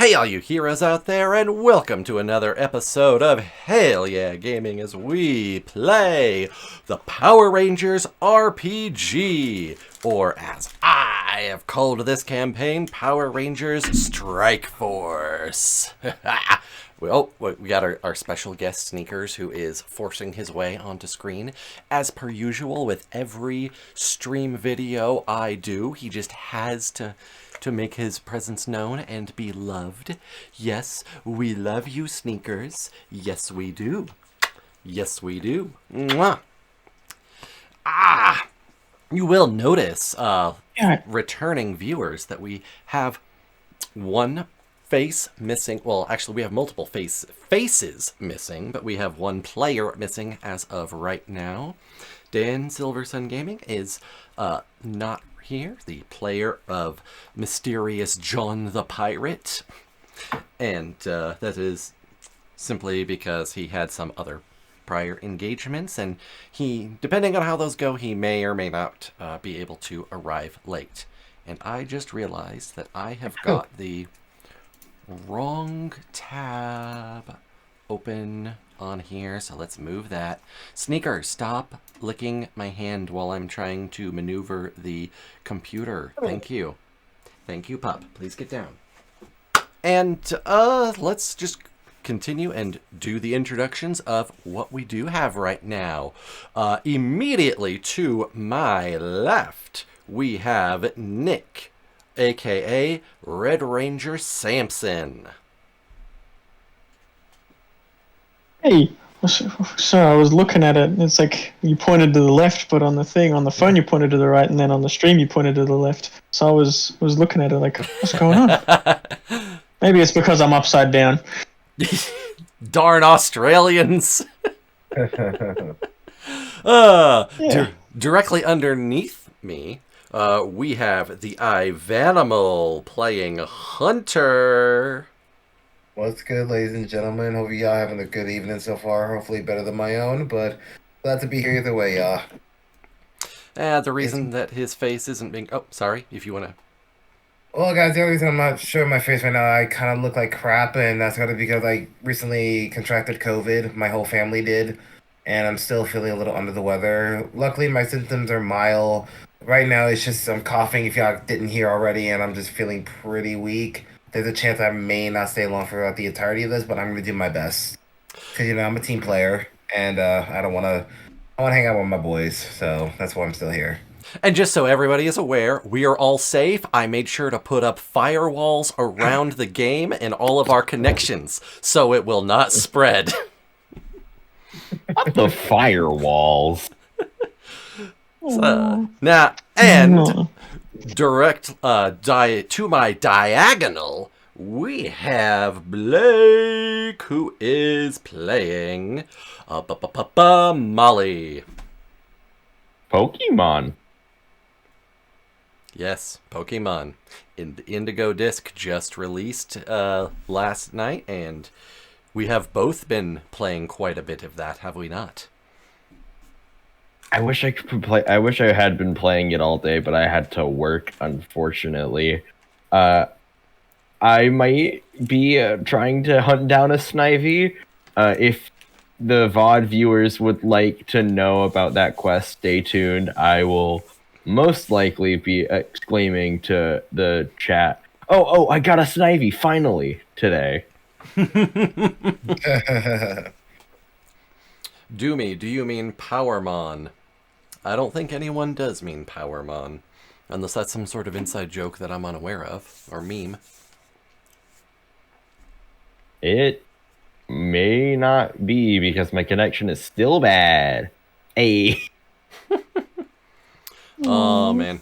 Hey, all you heroes out there, and welcome to another episode of Hell Yeah Gaming as we play the Power Rangers RPG, or as I have called this campaign, Power Rangers Strike Force. Well, we got our special guest Sneakers, who is forcing his way onto screen. As per usual, with every stream video I do, he just has to make his presence known and be loved. Yes, we love you, Sneakers. Yes, we do. Yes, we do. Mwah. You will notice, returning viewers, that we have one face missing. Well, actually, we have multiple faces missing, but we have one player missing as of right now. Dan Silversun Gaming is not here, the player of mysterious John the Pirate, and that is simply because he had some other prior engagements, and he, depending on how those go, he may or may not be able to arrive late. And I just realized that I have got the wrong tab open on here, so let's move that. Sneaker, stop licking my hand while I'm trying to maneuver the computer. Thank you. Thank you, pup. Please get down. And let's just continue and do the introductions of what we do have right now. Immediately to my left, we have Nick, aka Red Ranger Samson. Hey, so I was looking at it. It's like you pointed to the left, but on the thing on the phone you pointed to the right, and then on the stream you pointed to the left. So I was looking at it like, what's going on? Maybe it's because I'm upside down. Darn Australians! Directly underneath me, we have the Ivanimal playing Hunter. What's good, ladies and gentlemen? Hope y'all having a good evening so far. Hopefully better than my own, but glad to be here either way, y'all. The reason that his face isn't being... Oh, sorry, if you want to... Well, guys, the only reason I'm not showing my face right now, I kind of look like crap, and that's kind of because I recently contracted COVID. My whole family did, and I'm still feeling a little under the weather. Luckily, my symptoms are mild. Right now, it's just I'm coughing, if y'all didn't hear already, and I'm just feeling pretty weak. There's a chance I may not stay long throughout the entirety of this, but I'm going to do my best. Because, I'm a team player, and I want to hang out with my boys, so that's why I'm still here. And just so everybody is aware, we are all safe. I made sure to put up firewalls around the game and all of our connections, so it will not spread. Not the firewalls. Direct to my diagonal, we have Blake, who is playing Molly. Pokemon. Yes, Pokemon. The Indigo Disc just released last night, and we have both been playing quite a bit of that, have we not? I wish I could play. I wish I had been playing it all day, but I had to work, unfortunately. I might be trying to hunt down a Snivy. If the VOD viewers would like to know about that quest, stay tuned. I will most likely be exclaiming to the chat, "Oh, I got a Snivy finally today." Doomy, do you mean Powermon? I don't think anyone does mean Powermon, unless that's some sort of inside joke that I'm unaware of, or meme. It may not be, because my connection is still bad. Hey. Oh, man.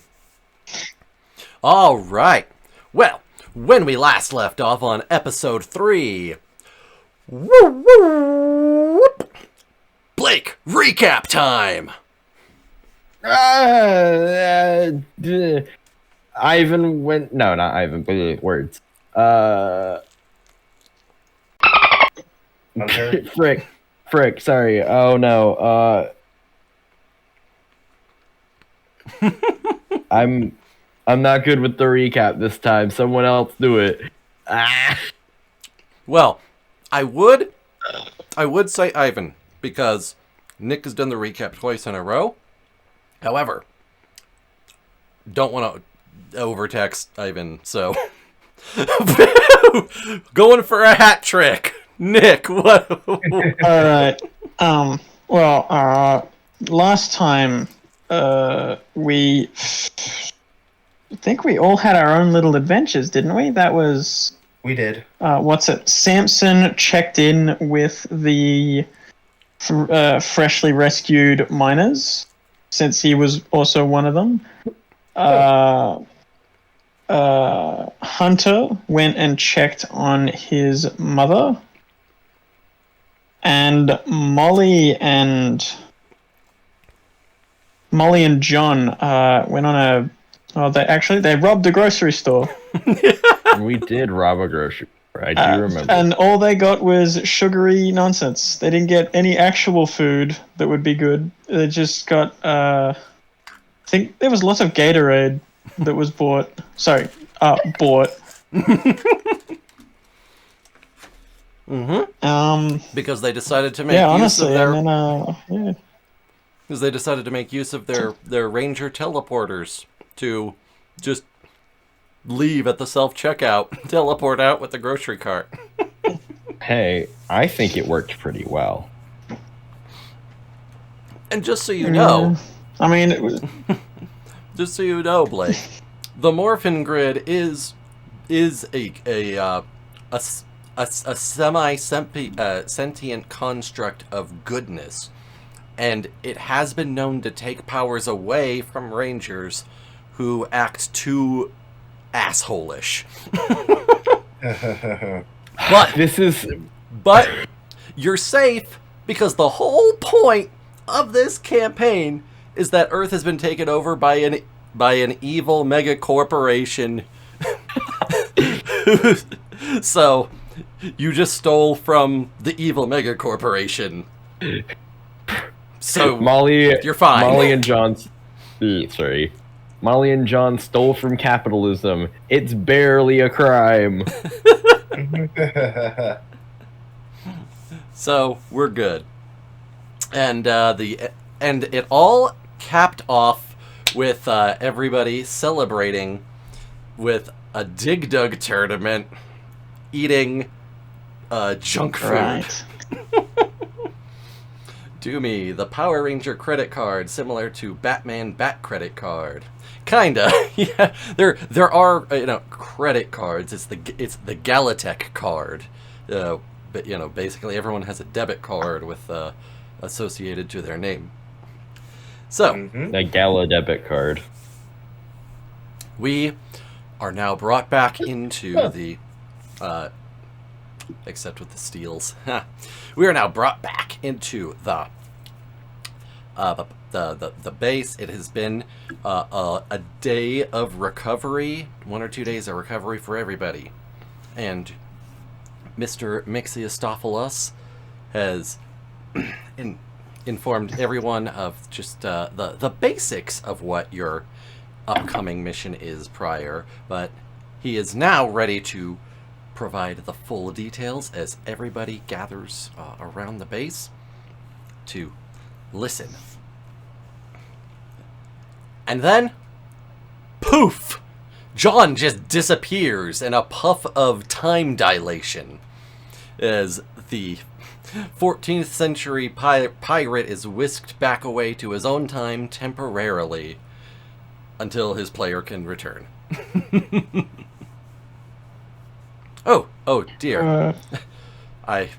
All right. Well, when we last left off on episode 3... Blake, recap time! Ivan went... No, not Ivan, but words. Frick, sorry. Oh, no. I'm not good with the recap this time. Someone else do it. Ah. Well, I would say Ivan, because Nick has done the recap twice in a row. However, don't want to overtext Ivan, so going for a hat trick. Nick, what? All right. Last time, we I think we all had our own little adventures, didn't we? That was We did. Samson checked in with the freshly rescued miners, since he was also one of them. Hunter went and checked on his mother, and Molly and John went on a. Oh, they robbed a grocery store. We did rob a grocery store. I do remember. And all they got was sugary nonsense. They didn't get any actual food that would be good. They just got. I think there was lots of Gatorade that was bought. Sorry, bought. Because they decided to make Yeah, use of honestly, their. and then yeah. Because they decided to make use of their Ranger teleporters to just leave at the self-checkout, teleport out with the grocery cart. Hey, I think it worked pretty well. And just so you know, I mean, it was. just so you know, Blake, the Morphin Grid is a semi-sentient construct of goodness. And it has been known to take powers away from Rangers who act too asshole-ish. But you're safe, because the whole point of this campaign is that Earth has been taken over by an evil mega corporation. So you just stole from the evil mega corporation. So you're fine. Molly and John stole from capitalism. It's barely a crime. So we're good. And it all capped off with everybody celebrating with a Dig Dug tournament, eating junk food. Right. Do me, the Power Ranger credit card, similar to Batman Bat credit card. Kinda, yeah. There are credit cards. It's the Galatech card, but basically everyone has a debit card with associated to their name. So The Gala debit card. we are now brought back into the. Except with the steals. We are now brought back into the base. It has been a day of recovery, 1 or 2 days of recovery for everybody. And Mr. Mixiostopoulos has informed everyone of just the basics of what your upcoming mission is prior, but he is now ready to provide the full details as everybody gathers around the base to listen. And then, poof! John just disappears in a puff of time dilation as the 14th century pirate is whisked back away to his own time temporarily until his player can return. Oh dear. I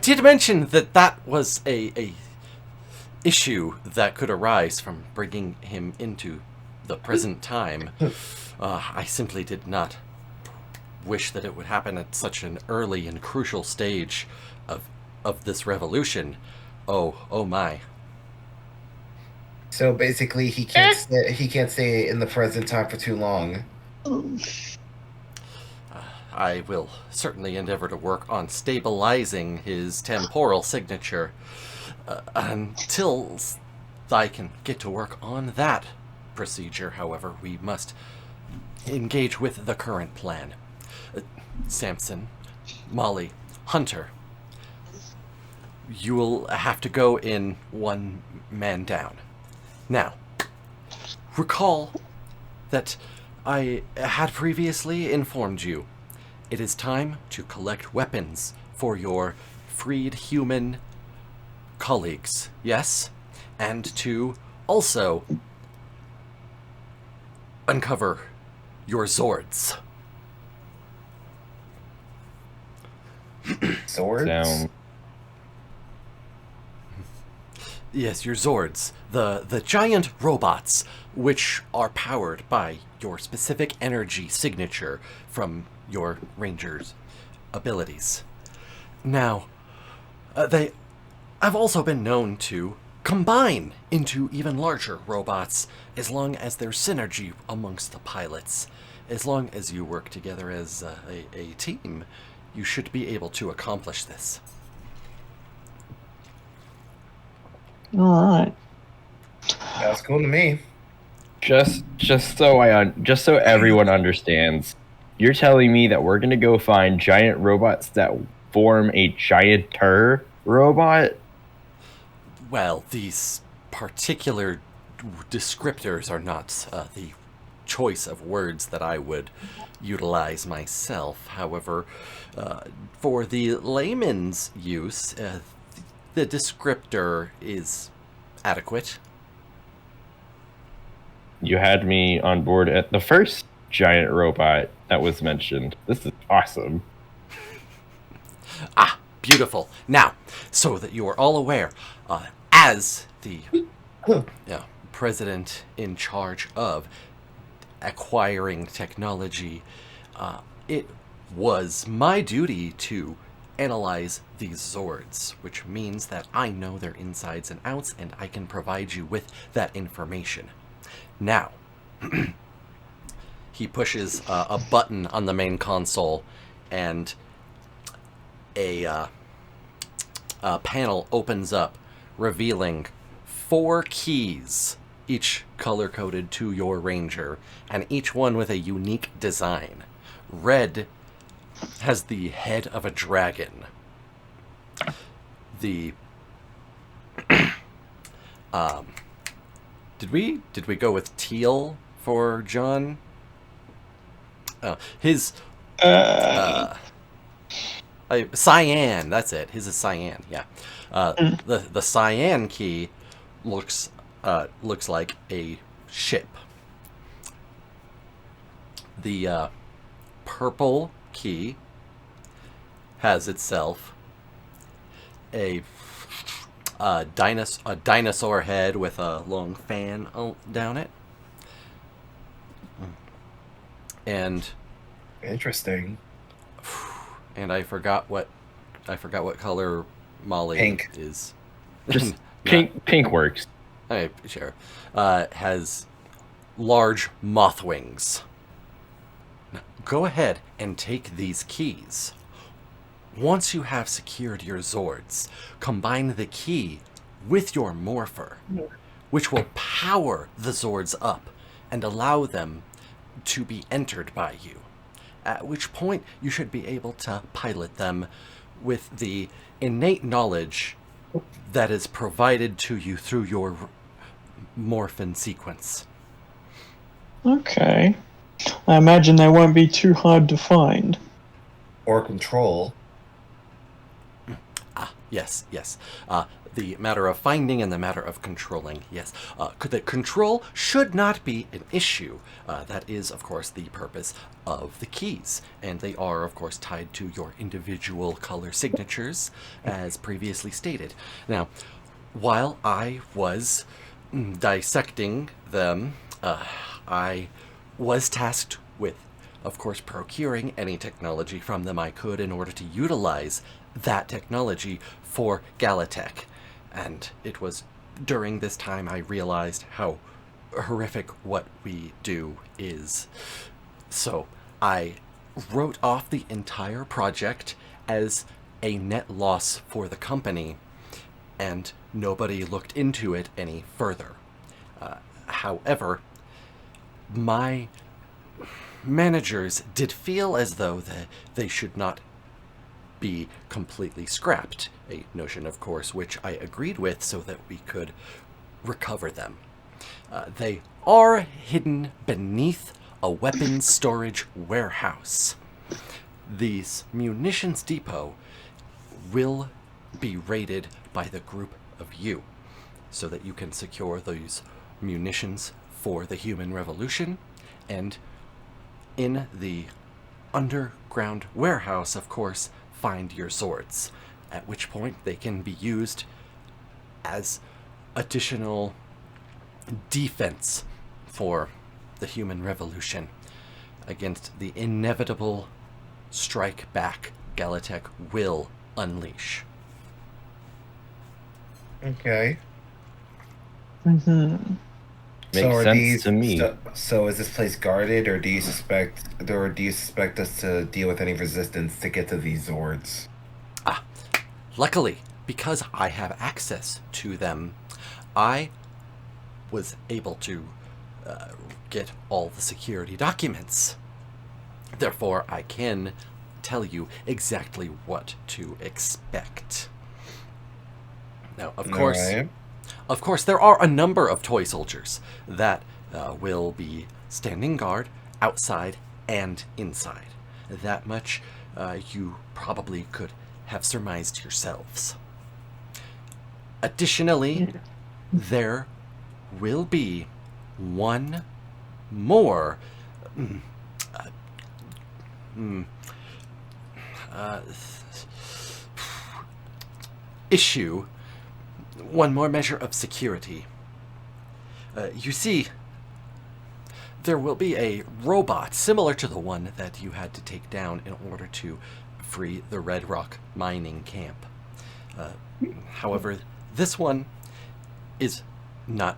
did mention that was a issue that could arise from bringing him into the present time. I simply did not wish that it would happen at such an early and crucial stage of this revolution. Oh my. So basically, he can't stay in the present time for too long. I will certainly endeavor to work on stabilizing his temporal signature until I can get to work on that procedure. However, we must engage with the current plan. Samson, Molly, Hunter, you will have to go in one man down. Now, recall that I had previously informed you. It is time to collect weapons for your freed human colleagues, yes? And to also uncover your Zords. Swords? Sound. Yes, your Zords. The giant robots, which are powered by your specific energy signature from your Ranger's abilities. Now, they have also been known to combine into even larger robots as long as there's synergy amongst the pilots. As long as you work together as a team, you should be able to accomplish this. All right. That's cool to me. Just so everyone understands, you're telling me that we're gonna go find giant robots that form a gianter robot? Well, these particular descriptors are not the choice of words that I would utilize myself. However, for the layman's use, the descriptor is adequate. You had me on board at the first giant robot that was mentioned. This is awesome. Ah, beautiful. Now, so that you are all aware, as the president in charge of acquiring technology, it was my duty to analyze these Zords, which means that I know their insides and outs, and I can provide you with that information. Now, he pushes a button on the main console, and a panel opens up, revealing 4 keys, each color-coded to your Ranger, and each one with a unique design. Red has the head of a dragon. The did we go with teal for John? His cyan. That's it. His is cyan. Yeah. The cyan key looks like a ship. The purple key has itself a dinosaur head with a long fan down it. And interesting. And I forgot what color Molly Pink. is. Just pink works. Hey, sure. Has large moth wings. Now, go ahead and take these keys. Once you have secured your Zords, combine the key with your Morpher, which will power the Zords up and allow them to be entered by you. At which point you should be able to pilot them with the innate knowledge that is provided to you through your morphin sequence. Okay. I imagine they won't be too hard to find. Or control. Yes. The matter of finding and the matter of controlling, yes. The control should not be an issue. That is, of course, the purpose of the keys. And they are, of course, tied to your individual color signatures, as previously stated. Now, while I was dissecting them, I was tasked with, of course, procuring any technology from them I could in order to utilize that technology for Galatech. And it was during this time I realized how horrific what we do is. So I wrote off the entire project as a net loss for the company, and nobody looked into it any further. However, my managers did feel as though they should not be completely scrapped, a notion, of course, which I agreed with so that we could recover them. They are hidden beneath a weapons storage warehouse. This munitions depot will be raided by the group of you so that you can secure those munitions for the human revolution, and in the underground warehouse, of course, find your swords, at which point they can be used as additional defense for the human revolution against the inevitable strike back Galatech will unleash. Okay. Mm-hmm. Makes sense to me. So is this place guarded, or do you suspect us to deal with any resistance to get to these Zords? Luckily, because I have access to them, I was able to get all the security documents. Therefore, I can tell you exactly what to expect. Now, of course, there are a number of toy soldiers that will be standing guard outside and inside. That much you probably could have surmised yourselves. Additionally, there will be one more issue, one more measure of security. You see, there will be a robot similar to the one that you had to take down in order to free the Red Rock mining camp. However, this one is not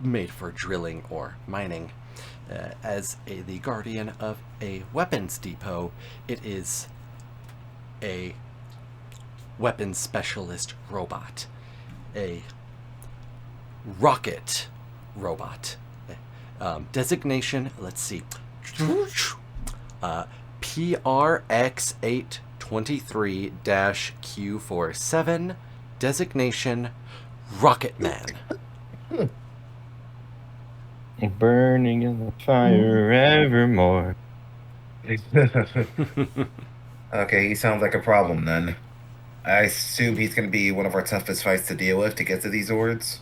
made for drilling or mining. As the guardian of a weapons depot, it is a weapons specialist robot, a rocket robot. Designation, let's see, PRX823-Q47, designation Rocket Man. Burning in the fire evermore. Okay, he sounds like a problem then. I assume he's going to be one of our toughest fights to deal with to get to these Zords.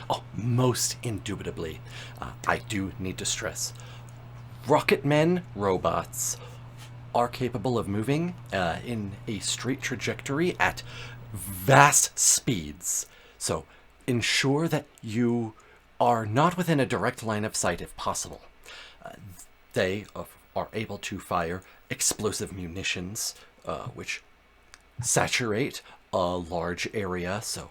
Oh, most indubitably. I do need to stress, Rocket Men robots are capable of moving in a straight trajectory at vast speeds. So ensure that you are not within a direct line of sight if possible. They are able to fire explosive munitions, which saturate a large area, so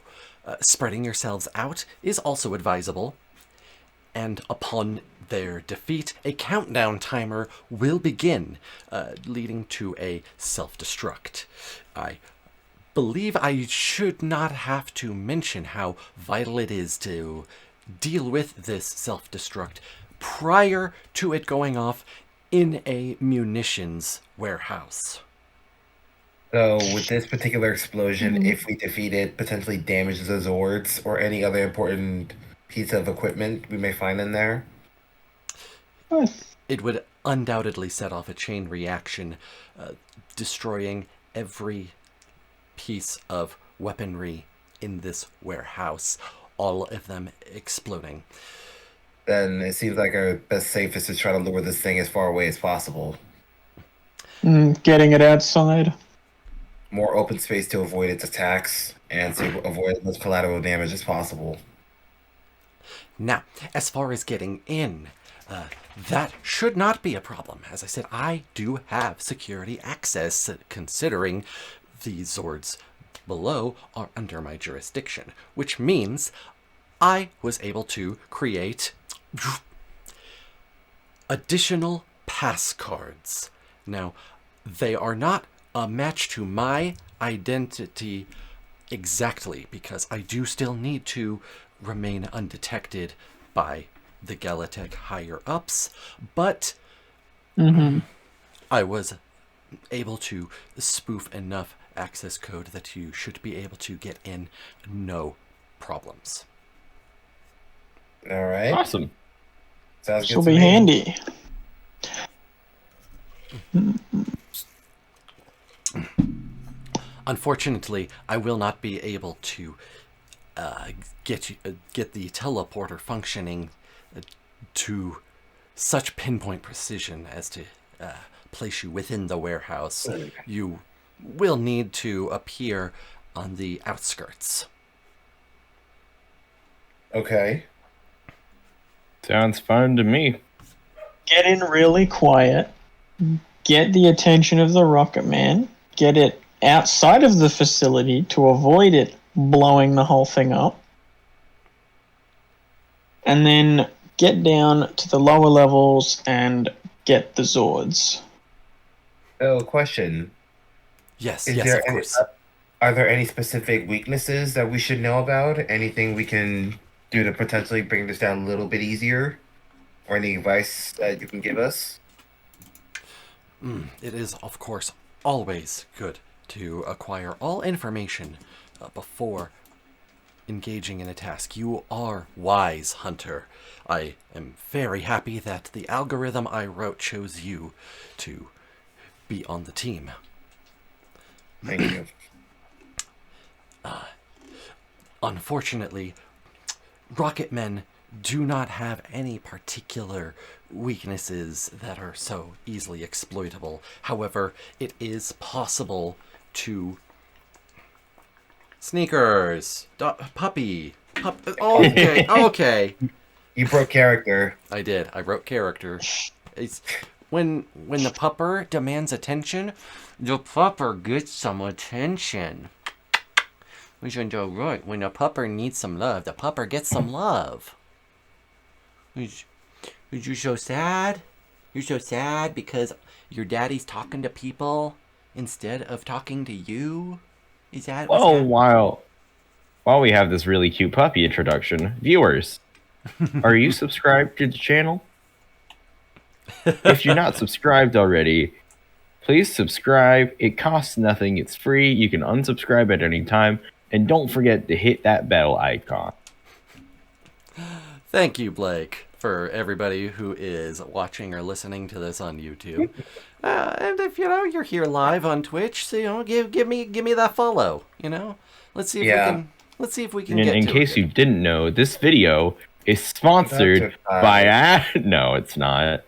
spreading yourselves out is also advisable. And upon their defeat, a countdown timer will begin, leading to a self-destruct. I believe I should not have to mention how vital it is to deal with this self-destruct prior to it going off in a munitions warehouse. So with this particular explosion, if we defeat it, potentially damages the Zords or any other important piece of equipment we may find in there? It would undoubtedly set off a chain reaction, destroying every piece of weaponry in this warehouse, all of them exploding. Then it seems like our best safe is to try to lure this thing as far away as possible. Getting it outside. More open space to avoid its attacks and to avoid as much collateral damage as possible. Now, as far as getting in, that should not be a problem. As I said, I do have security access, considering the Zords below are under my jurisdiction, which means I was able to create additional pass cards. Now, they are not a match to my identity exactly, because I do still need to remain undetected by the Galatech higher ups, but Mm-hmm. I was able to spoof enough access code that you should be able to get in no problems. All right. Awesome. Sounds She'll good to be me. handy. Unfortunately, I will not be able to get the teleporter functioning to such pinpoint precision as to place you within the warehouse. You will need to appear on the outskirts. Okay. Sounds fun to me. Get in really quiet. Get the attention of the Rocket Man. Get it outside of the facility to avoid it blowing the whole thing up. And then get down to the lower levels and get the Zords. Oh, question. Yes, Is yes, there of any, course. are there any specific weaknesses that we should know about? Anything we can do to potentially bring this down a little bit easier? Or any advice that you can give us? It is, of course, always good to acquire all information before engaging in a task. You are wise, Hunter. I am very happy that the algorithm I wrote chose you to be on the team. Thank you. Unfortunately, rocket men do not have any particular weaknesses that are so easily exploitable. However, it is possible to... Sneakers! Puppy! Okay, okay. You broke character. I did. I wrote character. It's... When the pupper demands attention, the pupper gets some attention. Isn't that right? When a pupper needs some love, the pupper gets some love. Is you so sad? You're so sad because your daddy's talking to people instead of talking to you? Is that what's Well, happening? while we have this really cute puppy introduction, viewers, are you subscribed to the channel? If you're not subscribed already, please subscribe. It costs nothing. It's free. You can unsubscribe at any time. And don't forget to hit that bell icon. Thank you, Blake, for everybody who is watching or listening to this on YouTube. And if you're here live on Twitch, so give me that follow. Let's see if we can And get in to case it. you didn't know, this video is sponsored by No, it's not.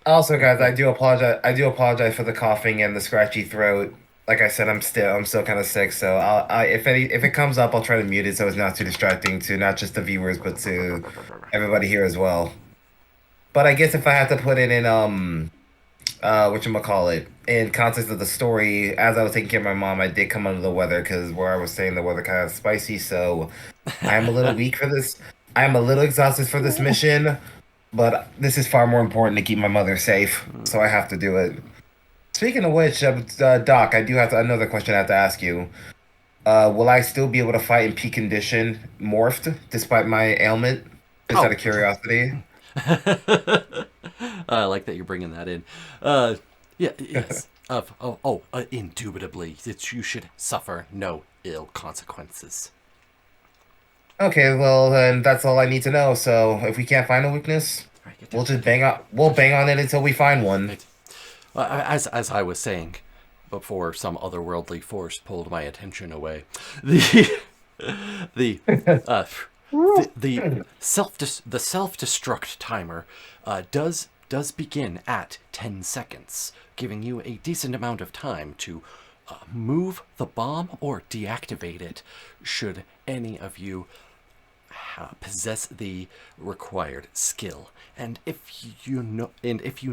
Also, guys, I do apologize. I do apologize for the coughing and the scratchy throat. Like I said, I'm still kind of sick. So if it comes up, I'll try to mute it so it's not too distracting to not just the viewers but to everybody here as well. But I guess if I have to put it in whatchamacallit, in context of the story, as I was taking care of my mom, I did come under the weather because where I was staying, the weather kind of spicy. So I am a little weak for this. I am a little exhausted for this mission. But this is far more important to keep my mother safe, so I have to do it. Speaking of which, Doc, I do have another question I have to ask you. Will I still be able to fight in peak condition, morphed, despite my ailment? Just out of curiosity. I like that you're bringing that in. Yes. Indubitably, that you should suffer no ill consequences. Okay, well then that's all I need to know. So if we can't find a weakness, we'll just bang on it until we find one. Right. As I was saying before, some otherworldly force pulled my attention away. The self-destruct timer does begin at 10 seconds, giving you a decent amount of time to move the bomb or deactivate it should any of you possess the required skill. And if you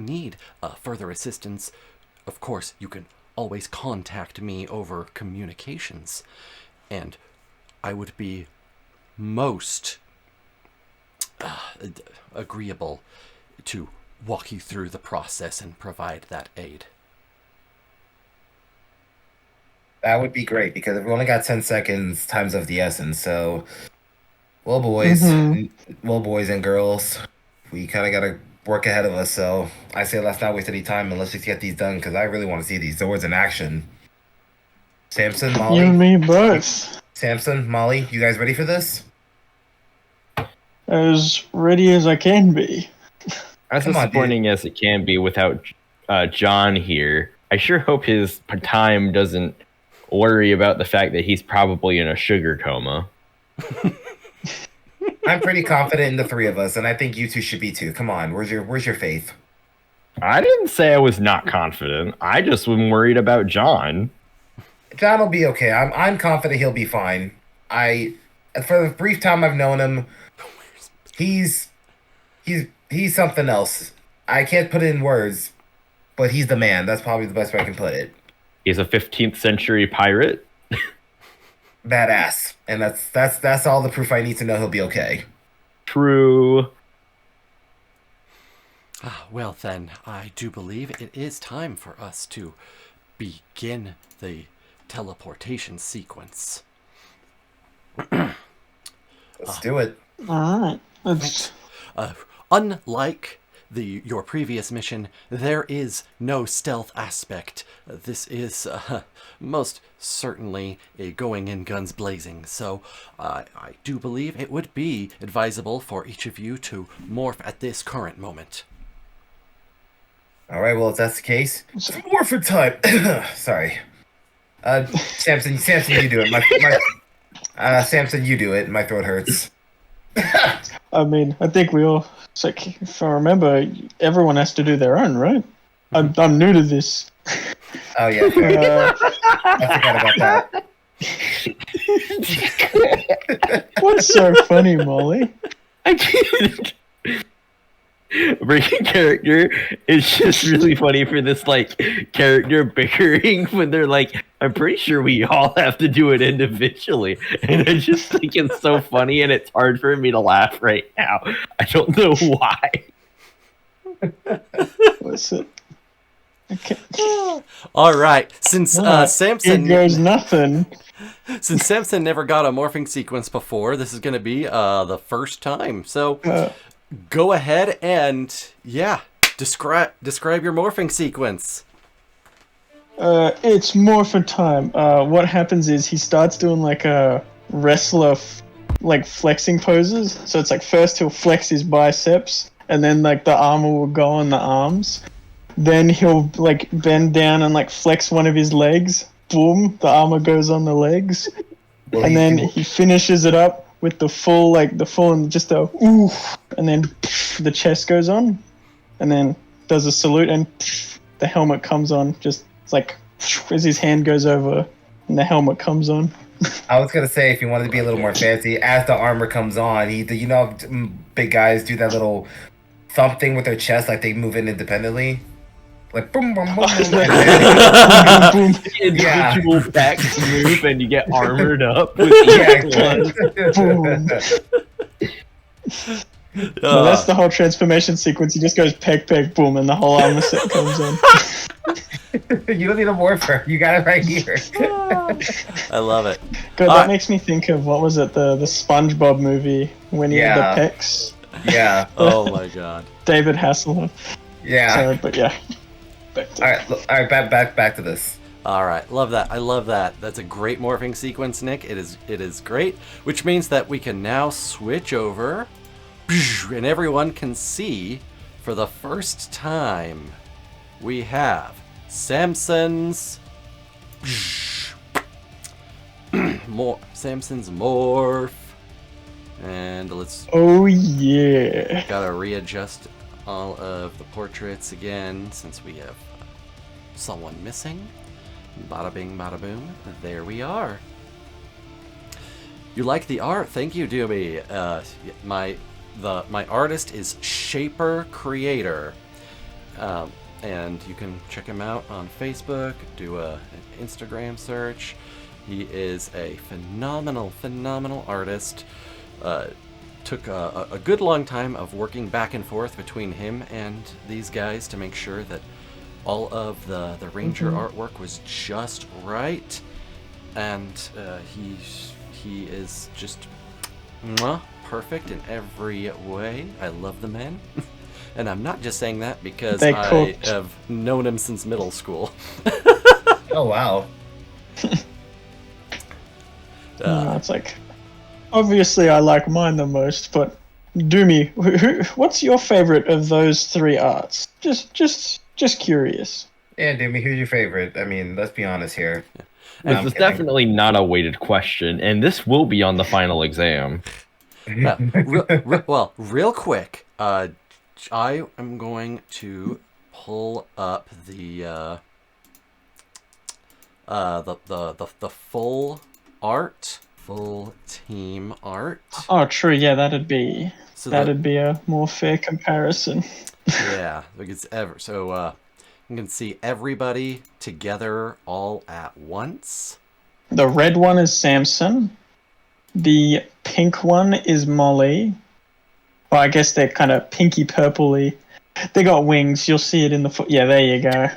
need further assistance, of course you can always contact me over communications, and I would be most agreeable to walk you through the process and provide that aid. That would be great because we only got 10 seconds, time's of the essence. So Well, boys, Mhm. well, boys and girls, we kind of got to work ahead of us. So I say let's not waste any time and let's just get these done because I really want to see these swords in action. Samson, You Molly, and me both. Samson, Molly, you guys ready for this? As ready as I can be. As Come on, dude. disappointing as it can be without John here, I sure hope his time doesn't worry about the fact that he's probably in a sugar coma. I'm pretty confident in the three of us, and I think you two should be too. Come on, where's your faith? I didn't say I was not confident. I just was worried about John. John will be okay. I'm confident he'll be fine. For the brief time I've known him, he's he's something else. I can't put it in words, but he's the man. That's probably the best way I can put it. He's a 15th century pirate. Badass, and that's all the proof I need to know he'll be okay. True. Well, then, I do believe it is time for us to begin the teleportation sequence. Let's do it. All right. Let's. Unlike your previous mission, there is no stealth aspect. This is most certainly a going in guns blazing. So I do believe it would be advisable for each of you to morph at this current moment. All right. Well, if that's the case, more for time. Sorry. Samson, you do it. Samson, you do it. My throat hurts. I mean, I think we all. It's like, if I remember, everyone has to do their own, right? I'm new to this. Oh yeah, fair. I forgot about that. What's so funny, Molly? I can't. Breaking character is just really funny for this like character bickering when they're like, I'm pretty sure we all have to do it individually, and I just think it's so funny and it's hard for me to laugh right now. I don't know why. What's it? Okay. All right, since Samson It goes nothing. since Samson never got a morphing sequence before, this is going to be the first time. So go ahead and describe your morphing sequence. It's morphin' time. What happens is he starts doing like a wrestler, like flexing poses. So it's like first he'll flex his biceps, and then like the armor will go on the arms. Then he'll like bend down and like flex one of his legs. Boom, the armor goes on the legs, and then he finishes it up with the full and just a ooh, and then the chest goes on, and then does a salute, and the helmet comes on. Just it's like as his hand goes over, and the helmet comes on. I was gonna say if you wanted to be a little more fancy, as the armor comes on, you know, big guys do that little thump thing with their chest, like they move in independently, like boom, boom, boom, boom, Boom, boom. Individual backs move and you get armored up with Boom. No, that's the whole transformation sequence. He just goes peg, peg, boom, and the whole armor set comes on. You don't need a morpher. You got it right here. I love it. God, that makes me think of what was it, the SpongeBob movie when he had the pecs. Yeah. Oh my god. David Hasselhoff. Yeah. Sorry, but yeah. All right. Back to this. All right, love that. I love that. That's a great morphing sequence, Nick. It is great, which means that we can now switch over, and everyone can see for the first time we have Samson's Samson's morph, and let's. Oh yeah. Gotta readjust all of the portraits again since we have someone missing. Bada bing, bada boom. There we are. You like the art? Thank you, Doomy. My artist is Shaper Creator, and you can check him out on Facebook. Do an Instagram search. He is a phenomenal artist. Took a good long time of working back and forth between him and these guys to make sure that all of the Ranger artwork was just right, and he is just Mwah, perfect in every way. I love the man. And I'm not just saying that because I have known him since middle school. Oh, wow. It's like, obviously I like mine the most, but Doomy, what's your favorite of those three arts? Just curious. Yeah, Doomy, who's your favorite? I mean, let's be honest here. This is definitely not a weighted question, and this will be on the final exam. Well, real quick, I am going to pull up the full art, full team art. Oh, true. Yeah, that'd be a more fair comparison. Yeah, because you can see everybody together all at once. The red one is Samson. The pink one is Molly. Well, I guess they're kind of pinky purpley. They got wings. You'll see it in the foot. Yeah, there you go.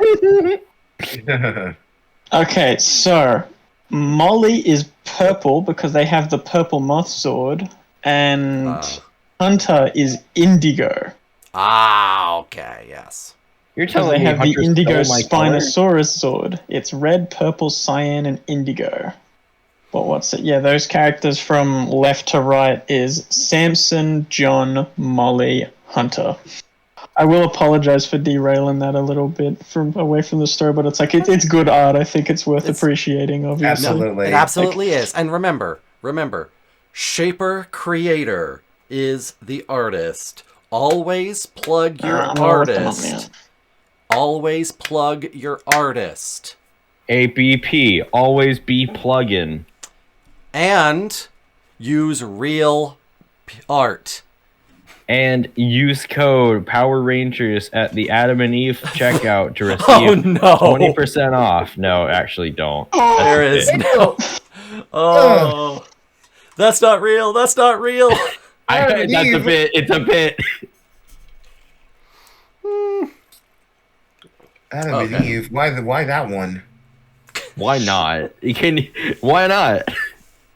Okay, so Molly is purple because they have the purple moth sword, and Hunter is indigo. Ah, okay, yes. You're telling me they have the indigo Spinosaurus sword. It's red, purple, cyan, and indigo. But what's it? Yeah, those characters from left to right is Samson, John, Molly, Hunter. I will apologize for derailing that a little bit away from the story, but it's like it's good art. I think it's worth appreciating. Obviously, absolutely, it absolutely is. And remember, shaper creator is the artist. Always plug your artist. Always plug your artist. ABP, always be plug-in. And use real art. And use code Power Rangers at the Adam and Eve checkout to receive 20% off. No, actually don't. There is no. Oh, that's not real. That's not real. That's a bit. It's a bit. Adam and Eve. Why that one? Why not? Why not?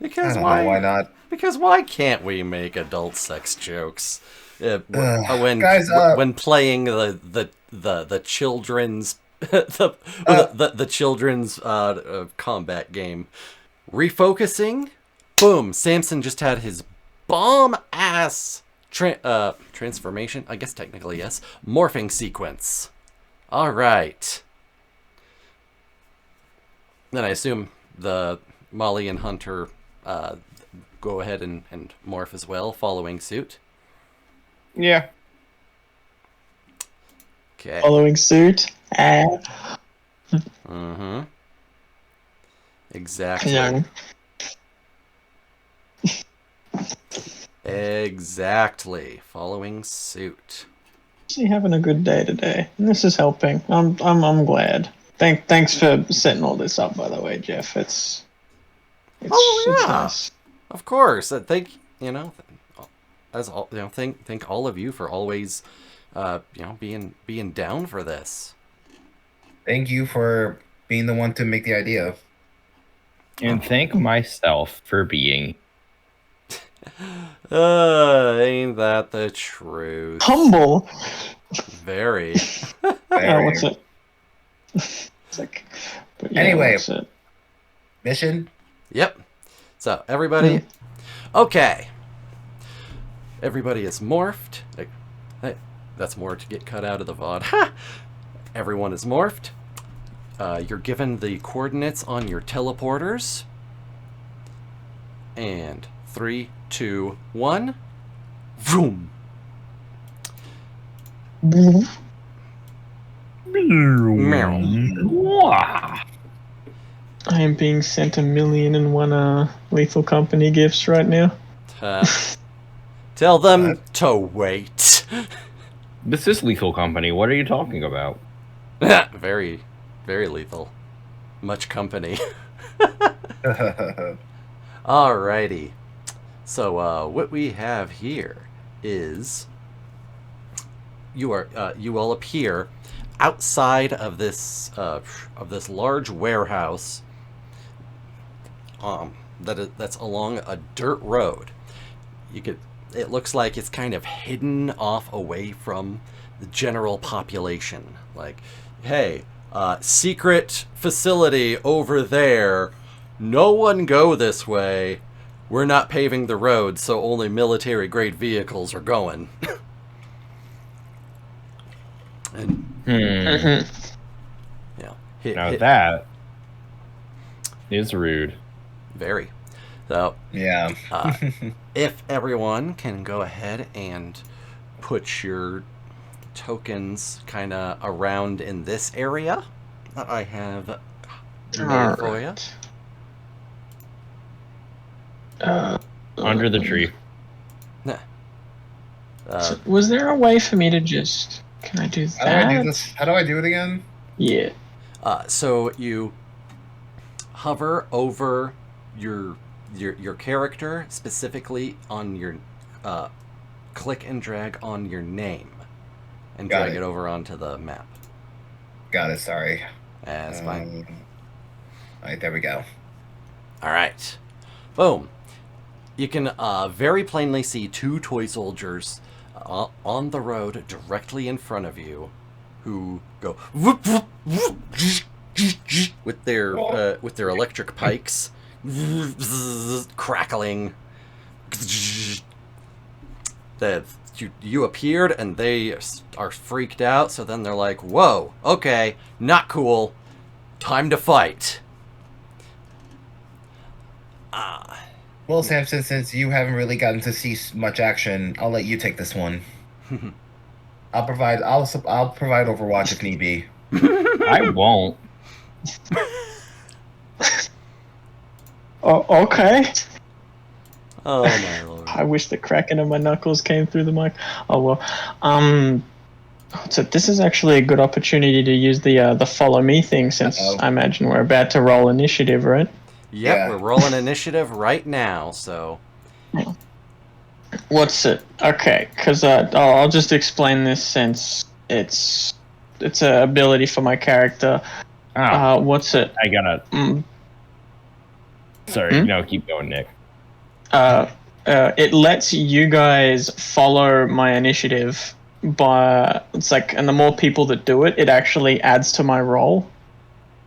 Because why not? Because why can't we make adult sex jokes when playing the children's the children's combat game? Refocusing, boom! Samson just had his bomb ass transformation. I guess technically yes, morphing sequence. All right. Then I assume the Molly and Hunter go ahead and morph as well, following suit. Yeah. Okay. Following suit. Mm-hmm. Exactly. Young. Exactly. Following suit. Actually having a good day today, and this is helping. I'm glad. Thanks for setting all this up, by the way, Jeff. It's nice. Of course. Thank all of you for always being down for this. Thank you for being the one to make the idea. And thank myself for being. Ain't that the truth? Humble. Very. What's it? It's like, anyway, mission. Yep. So everybody, okay. Everybody is morphed. Hey, that's more to get cut out of the VOD. Everyone is morphed. You're given the coordinates on your teleporters. And 3, 2, 1. Vroom. I am being sent 1,000,001 Lethal Company gifts right now. Tell them to wait. This is Lethal Company. What are you talking about? Very, very lethal. Much company. Alrighty. So what we have here is you all appear outside of this large warehouse that's along a dirt road. It looks like it's kind of hidden off away from the general population. Like, hey, secret facility over there. No one go this way. We're not paving the road, so only military-grade vehicles are going. And, that is rude. Very. So, yeah. if everyone can go ahead and put your tokens kind of around in this area that I have made for you. Under the tree. So was there a way for me to just... Can I do that? How do I do this? How do I do it again? Yeah. So you hover over your character, specifically on your click and drag on your name, and drag it over onto the map. Got it. Sorry. That's fine. All right, there we go. All right, boom. You can very plainly see two toy soldiers on the road directly in front of you, who go whoop, whoop, whoop, with their electric pikes, crackling. You appeared and they are freaked out. So then they're like, "Whoa, okay, not cool. Time to fight." Well, Samson, since you haven't really gotten to see much action, I'll let you take this one. I'll provide Overwatch if need be. I won't. Oh, okay. Oh my lord! I wish the cracking of my knuckles came through the mic. Oh well. So this is actually a good opportunity to use the follow me thing, since I imagine we're about to roll initiative, right? Yep, we're rolling initiative right now, so... What's it? Okay, because I'll just explain this, since it's an ability for my character. What's it? I gotta... Sorry, no, keep going, Nick. It lets you guys follow my initiative by... It's like, and the more people that do it, it actually adds to my roll.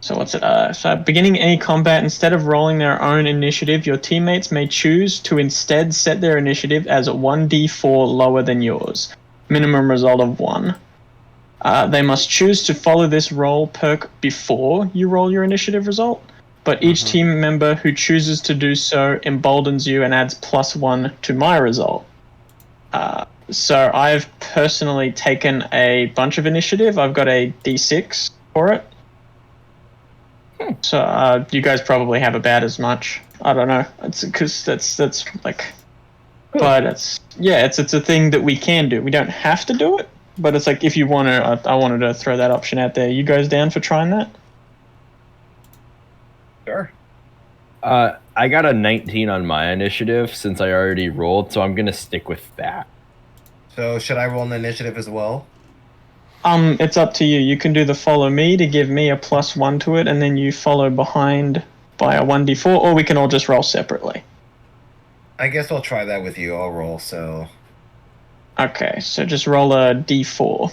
So what's it? So beginning any combat, instead of rolling their own initiative, your teammates may choose to instead set their initiative as 1d4 lower than yours. Minimum result of 1. They must choose to follow this roll perk before you roll your initiative result, but each team member who chooses to do so emboldens you and adds +1 to my result. So I've personally taken a bunch of initiative. I've got a d6 for it. So you guys probably have about as much. I don't know. It's because that's like, but it's a thing that we can do. We don't have to do it, but it's like if you want to. I wanted to throw that option out there. You guys down for trying that? Sure. I got a 19 on my initiative since I already rolled, so I'm gonna stick with that. So should I roll an initiative as well? It's up to you. You can do the follow me to give me a +1 to it, and then you follow behind by a 1d4, or we can all just roll separately. I guess I'll try that with you. I'll roll, so... Okay, so just roll a d4.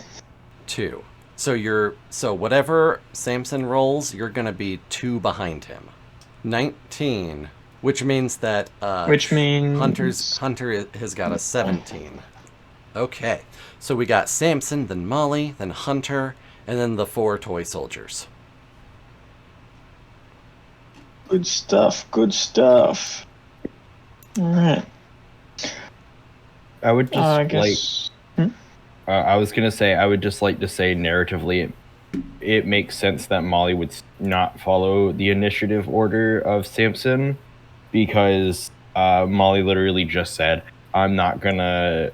2. So whatever Samson rolls, you're gonna be 2 behind him. 19, which means that Hunter has got a 17. Okay, so we got Samson, then Molly, then Hunter, and then the 4 toy soldiers. Good stuff, good stuff. Alright. I would just I was gonna say, I would just like to say narratively, it makes sense that Molly would not follow the initiative order of Samson, because Molly literally just said, I'm not gonna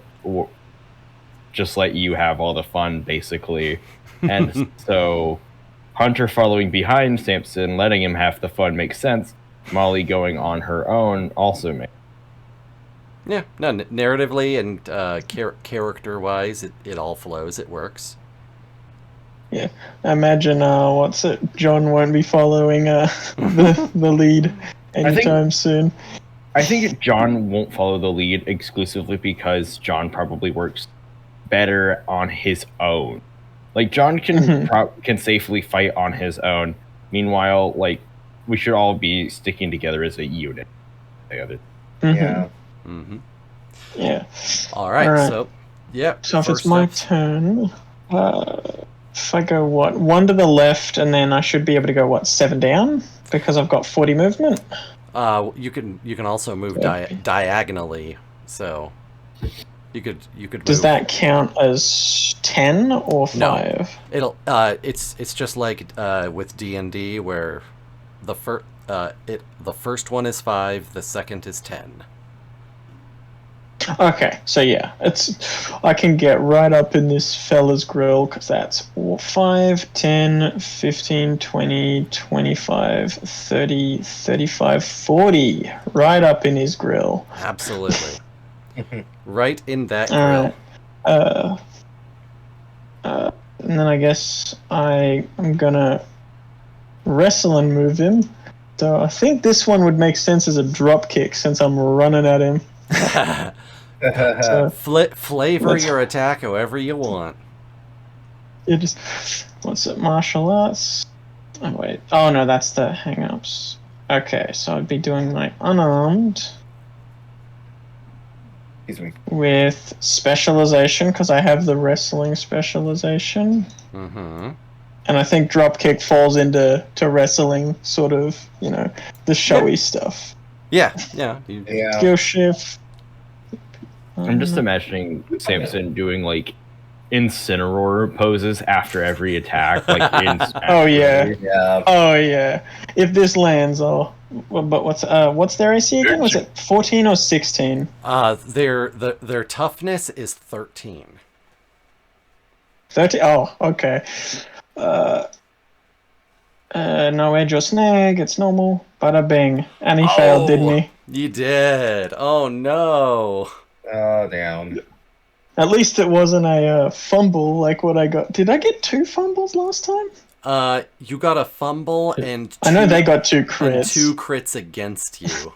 just let you have all the fun, basically. And so Hunter following behind Samson, letting him have the fun makes sense. Molly going on her own also makes sense. Yeah, no, narratively and character-wise, it all flows. It works. Yeah, I imagine John won't be following the lead anytime soon. I think John won't follow the lead exclusively because John probably works better on his own. Like John can safely fight on his own. Meanwhile, like we should all be sticking together as a unit. Yeah. Yeah. All right. So, yeah. So if it's my turn, if I go one to the left, and then I should be able to go 7 down because I've got 40 movement. You can also move diagonally. So you could. Does that count as 10 or 5? No. It'll. It's just like with D&D where the first one is 5, the second is 10. Okay, so yeah, I can get right up in this fella's grill because that's 5, 10, 15, 20, 25, 30, 35, 40. Right up in his grill. Absolutely. Right in that grill. And then I guess I'm gonna wrestle and move him. So I think this one would make sense as a drop kick since I'm running at him. So, flavor your attack however you want. You just what's it? Martial arts. Oh wait. Oh no, that's the hang-ups. Okay, so I'd be doing my unarmed. Excuse me. With specialization because I have the wrestling specialization. And I think dropkick falls into wrestling, sort of, the showy stuff. Yeah. Skill shift. I'm just imagining Samson doing like Incineroar poses after every attack. Like Oh yeah. If this lands, but what's their AC again? Was it 14 or 16? Their toughness is 13. 30. Oh, okay. No edge or snag. It's normal. Bada bing. And he failed, didn't he? You did. Oh no. Oh, damn. At least it wasn't a fumble like what I got. Did I get 2 fumbles last time? You got a fumble and I know they got 2 crits. And 2 crits against you.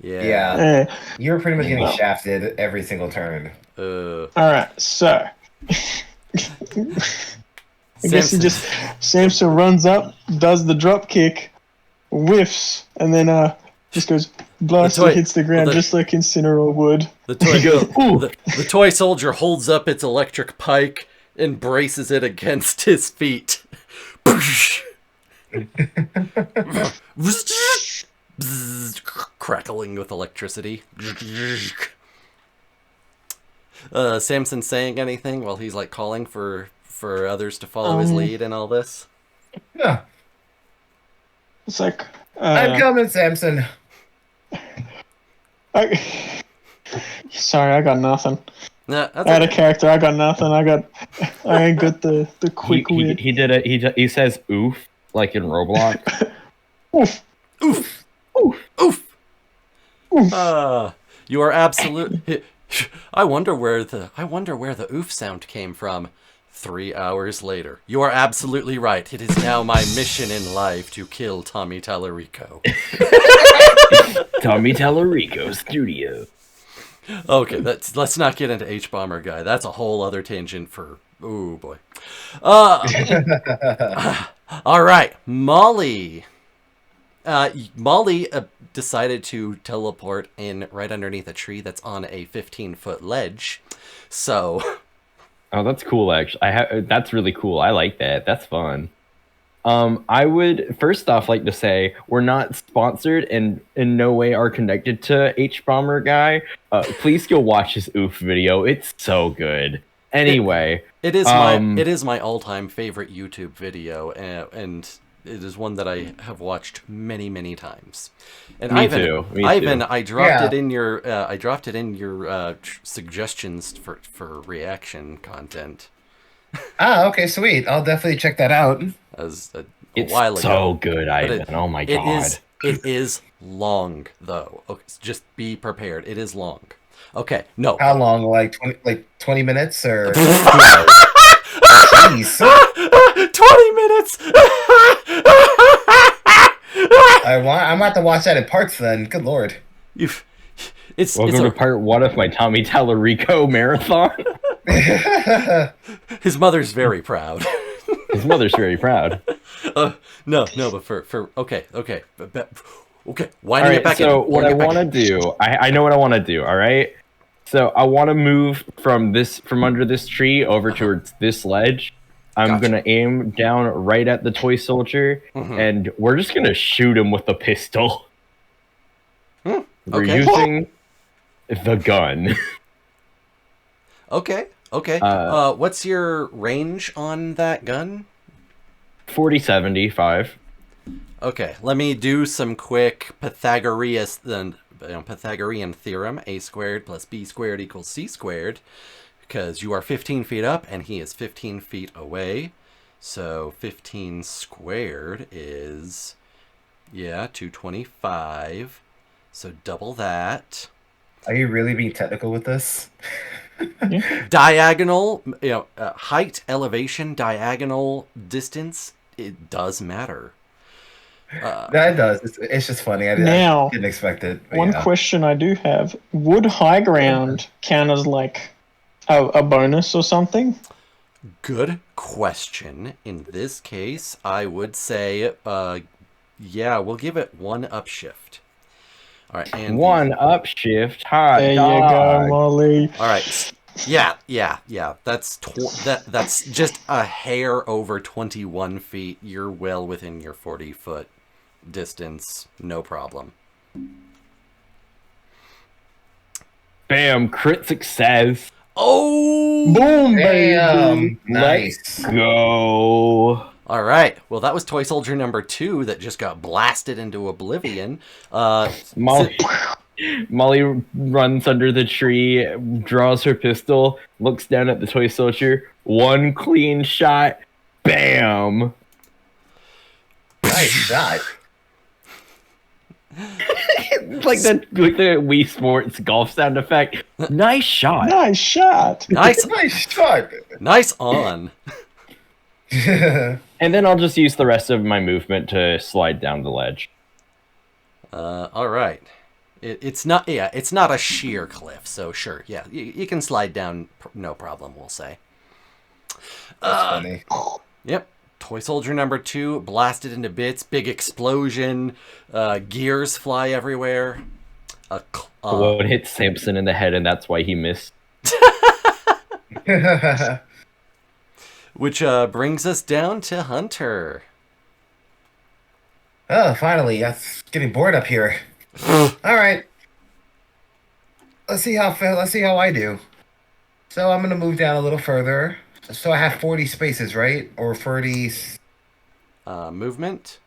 Yeah. You were pretty much getting shafted every single turn. Alright, so I guess he just Samson runs up, does the drop kick, whiffs, and then just goes blast and hits the ground just like Incineroar would. The toy soldier holds up its electric pike and braces it against his feet. Crackling with electricity. Samson saying anything while he's like calling for others to follow his lead and all this? Yeah. It's like I'm coming, Samson. Sorry, I got nothing. Nah, out of character, I got nothing. I ain't got the quick wit. He says oof like in Roblox. Oof. Oof. Oof. Oof. Oof. You are absolute. I wonder where the oof sound came from. 3 hours later. You are absolutely right. It is now my mission in life to kill Tommy Tallarico. Tommy Tallarico Studio. Okay, let's not get into H-Bomber Guy. That's a whole other tangent for... Ooh, boy. All right, Molly. Molly decided to teleport in right underneath a tree that's on a 15-foot ledge. So... Oh, that's cool, actually. That's really cool. I like that. That's fun. I would first off like to say we're not sponsored and in no way are connected to H-Bomber Guy. Please go watch his oof video. It's so good. Anyway, it is my all-time favorite YouTube video, and it is one that I have watched many, many times. And Me Ivan, too. I dropped it in your suggestions for reaction content. Okay, sweet. I'll definitely check that out. As a it's while ago. So good, Ivan. Oh my god. It is long though. Okay, just be prepared. It is long. Okay, no. How long? Like 20 minutes or? 20 minutes. I'm about to watch that in parts then. Good lord. Welcome to part 1 of my Tommy Tallarico marathon. His mother's very proud. His mother's very proud. No, but for okay. Winding All right, it back so in. what I want to do, I know what I want to do. All right, so I want to move from under this tree over towards this ledge. I'm Gotcha. gonna aim down right at the toy soldier, and we're just gonna shoot him with a pistol. We're using the gun. Okay. What's your range on that gun? 40-75. Okay, let me do some quick Pythagorean theorem. A squared plus b squared equals c squared. Because you are 15 feet up and he is 15 feet away. So 15 squared is, 225. So double that. Are you really being technical with this? Diagonal, height, elevation, diagonal distance, it does matter. That does. It's just funny. I didn't expect it. One question I do have: would high ground count as like a bonus or something? Good question. In this case, I would say, we'll give it 1 upshift. All right, and 1 upshift. Hot there dog. you go, Molly. All right. Yeah. That's that's just a hair over 21 feet. You're well within your 40-foot distance. No problem. Bam! Crit success. Oh! Boom, Damn. baby. Nice. Let's go. All right. Well, that was toy soldier number 2 that just got blasted into oblivion. Molly runs under the tree, draws her pistol, looks down at the toy soldier. 1 clean shot. Bam! Nice shot. like the Wii Sports golf sound effect. Nice shot. Nice shot. Nice shot. Nice on. And then I'll just use the rest of my movement to slide down the ledge. All right. It's not a sheer cliff, so sure, you can slide down, no problem. We'll say. That's funny. Yep. Toy soldier number 2 blasted into bits. Big explosion. Gears fly everywhere. One hit Samson in the head, and that's why he missed. Which brings us down to Hunter. Oh, finally! That's getting bored up here. All right. Let's see how I do. So I'm gonna move down a little further. So I have 40 spaces, right? Or 40 movement.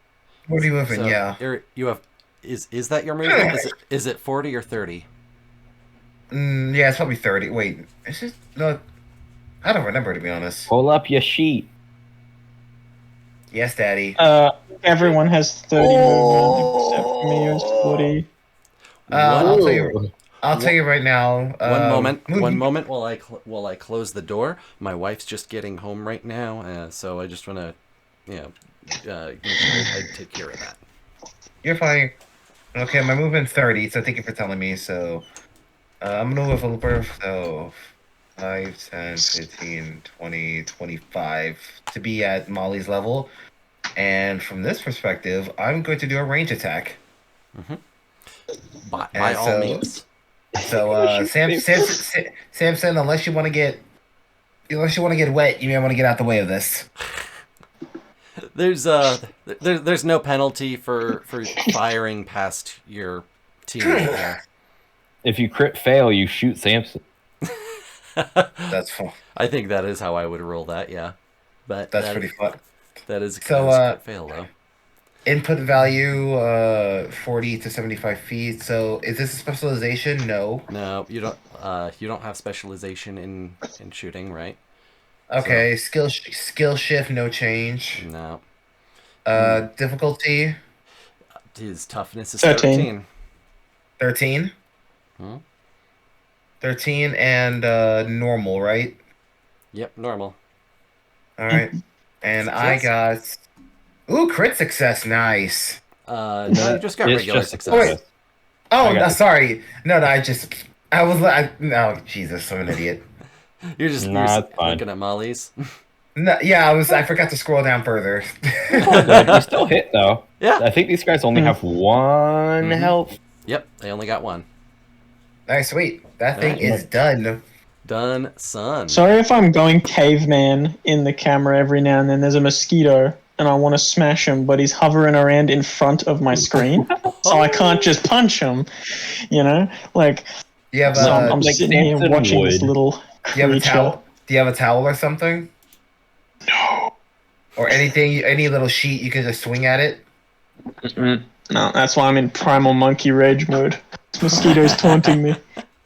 40 movement, So yeah. You have is that your movement? Is it 40 or 30? Yeah, it's probably 30. Wait, is it no? I don't remember, to be honest. Pull up your sheet. Yes, Daddy. Everyone has 30 movement except for me, who's 40. I'll tell you right now. One moment while I close the door. My wife's just getting home right now, so I just want to, I take care of that. You're fine. Okay, my movement's 30, so thank you for telling me. So, I'm gonna move a little. So, 5, 10, 15, 20, 25 to be at Molly's level. And from this perspective, I'm going to do a range attack. Mm-hmm. By all means. So, Samson, unless you want to get wet, you may want to get out the way of this. There's no penalty for firing past your teammate there. If you crit fail, you shoot Samson. That's fun. I think that is how I would roll that. Yeah, but that's pretty fun. That is so crit fail though. Input value 40 to 75 feet. So is this a specialization? No. No, you don't have specialization in shooting, right? Okay, so, skill shift, no change. No. Difficulty. His toughness is 13. 13? 13 and normal, right? Yep, normal. All right. And I got... Ooh, crit success, nice. No, you just got It's regular just success. Wait. Oh, I got no, it. sorry. No, I was like, no, Jesus, I'm an idiot. You're just Nah, it's fine. looking at Molly's. No, yeah, I forgot to scroll down further. All good. You still hit though. Yeah. I think these guys only have one health. Yep, they only got one. Nice, sweet. That thing Alright. is done. Done, son. Sorry if I'm going caveman in the camera every now and then. There's a mosquito and I want to smash him, but he's hovering around in front of my screen, so I can't just punch him. You know, like. Do you have So a I'm like sitting here Samson watching this would. little do you have a creature. towel? Do you have a towel or something? No. Or anything, any little sheet you can just swing at it? Mm-mm. No, that's why I'm in primal monkey rage mode. This mosquito's taunting me.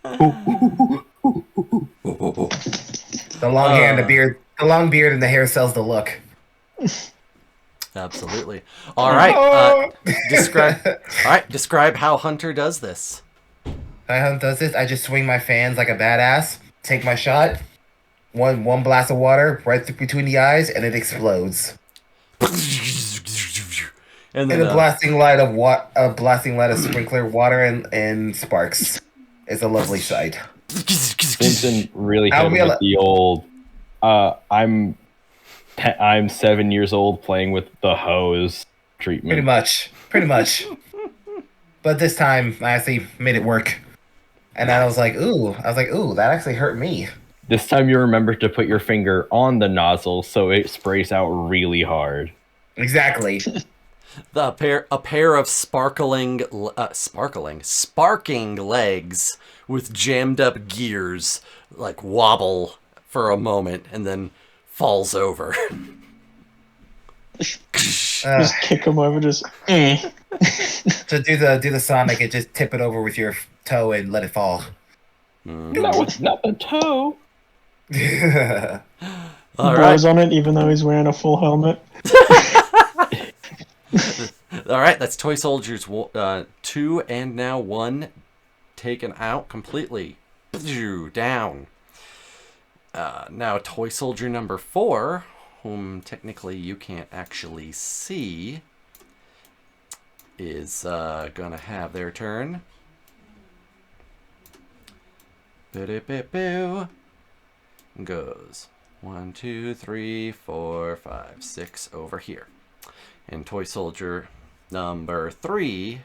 The long hair and the beard. The long beard and the hair sells the look. Absolutely. All right. Describe how Hunter does this. How does this? I just swing my fans like a badass. Take my shot. One blast of water right between the eyes, and it explodes. And In then a blasting light of sprinkler water and sparks. It's a lovely sight. Vincent really I'll hit be with al- the old. I'm 7 years old playing with the hose treatment. Pretty much. But this time, I actually made it work. And I was like, ooh, that actually hurt me. This time you remember to put your finger on the nozzle so it sprays out really hard. Exactly. a pair of sparking legs with jammed up gears like wobble for a moment and then falls over. Just kick him over, just. To do the Sonic and just tip it over with your toe and let it fall. Not the toe. All Blows right. on it, even though he's wearing a full helmet. All right, that's Toy Soldiers 2 and now 1 taken out completely. Down. Now Toy Soldier number 4, whom technically you can't actually see, is gonna have their turn. Boo-doo-boo-boo. Goes 1, 2, 3, 4, 5, 6 over here. And Toy Soldier number 3.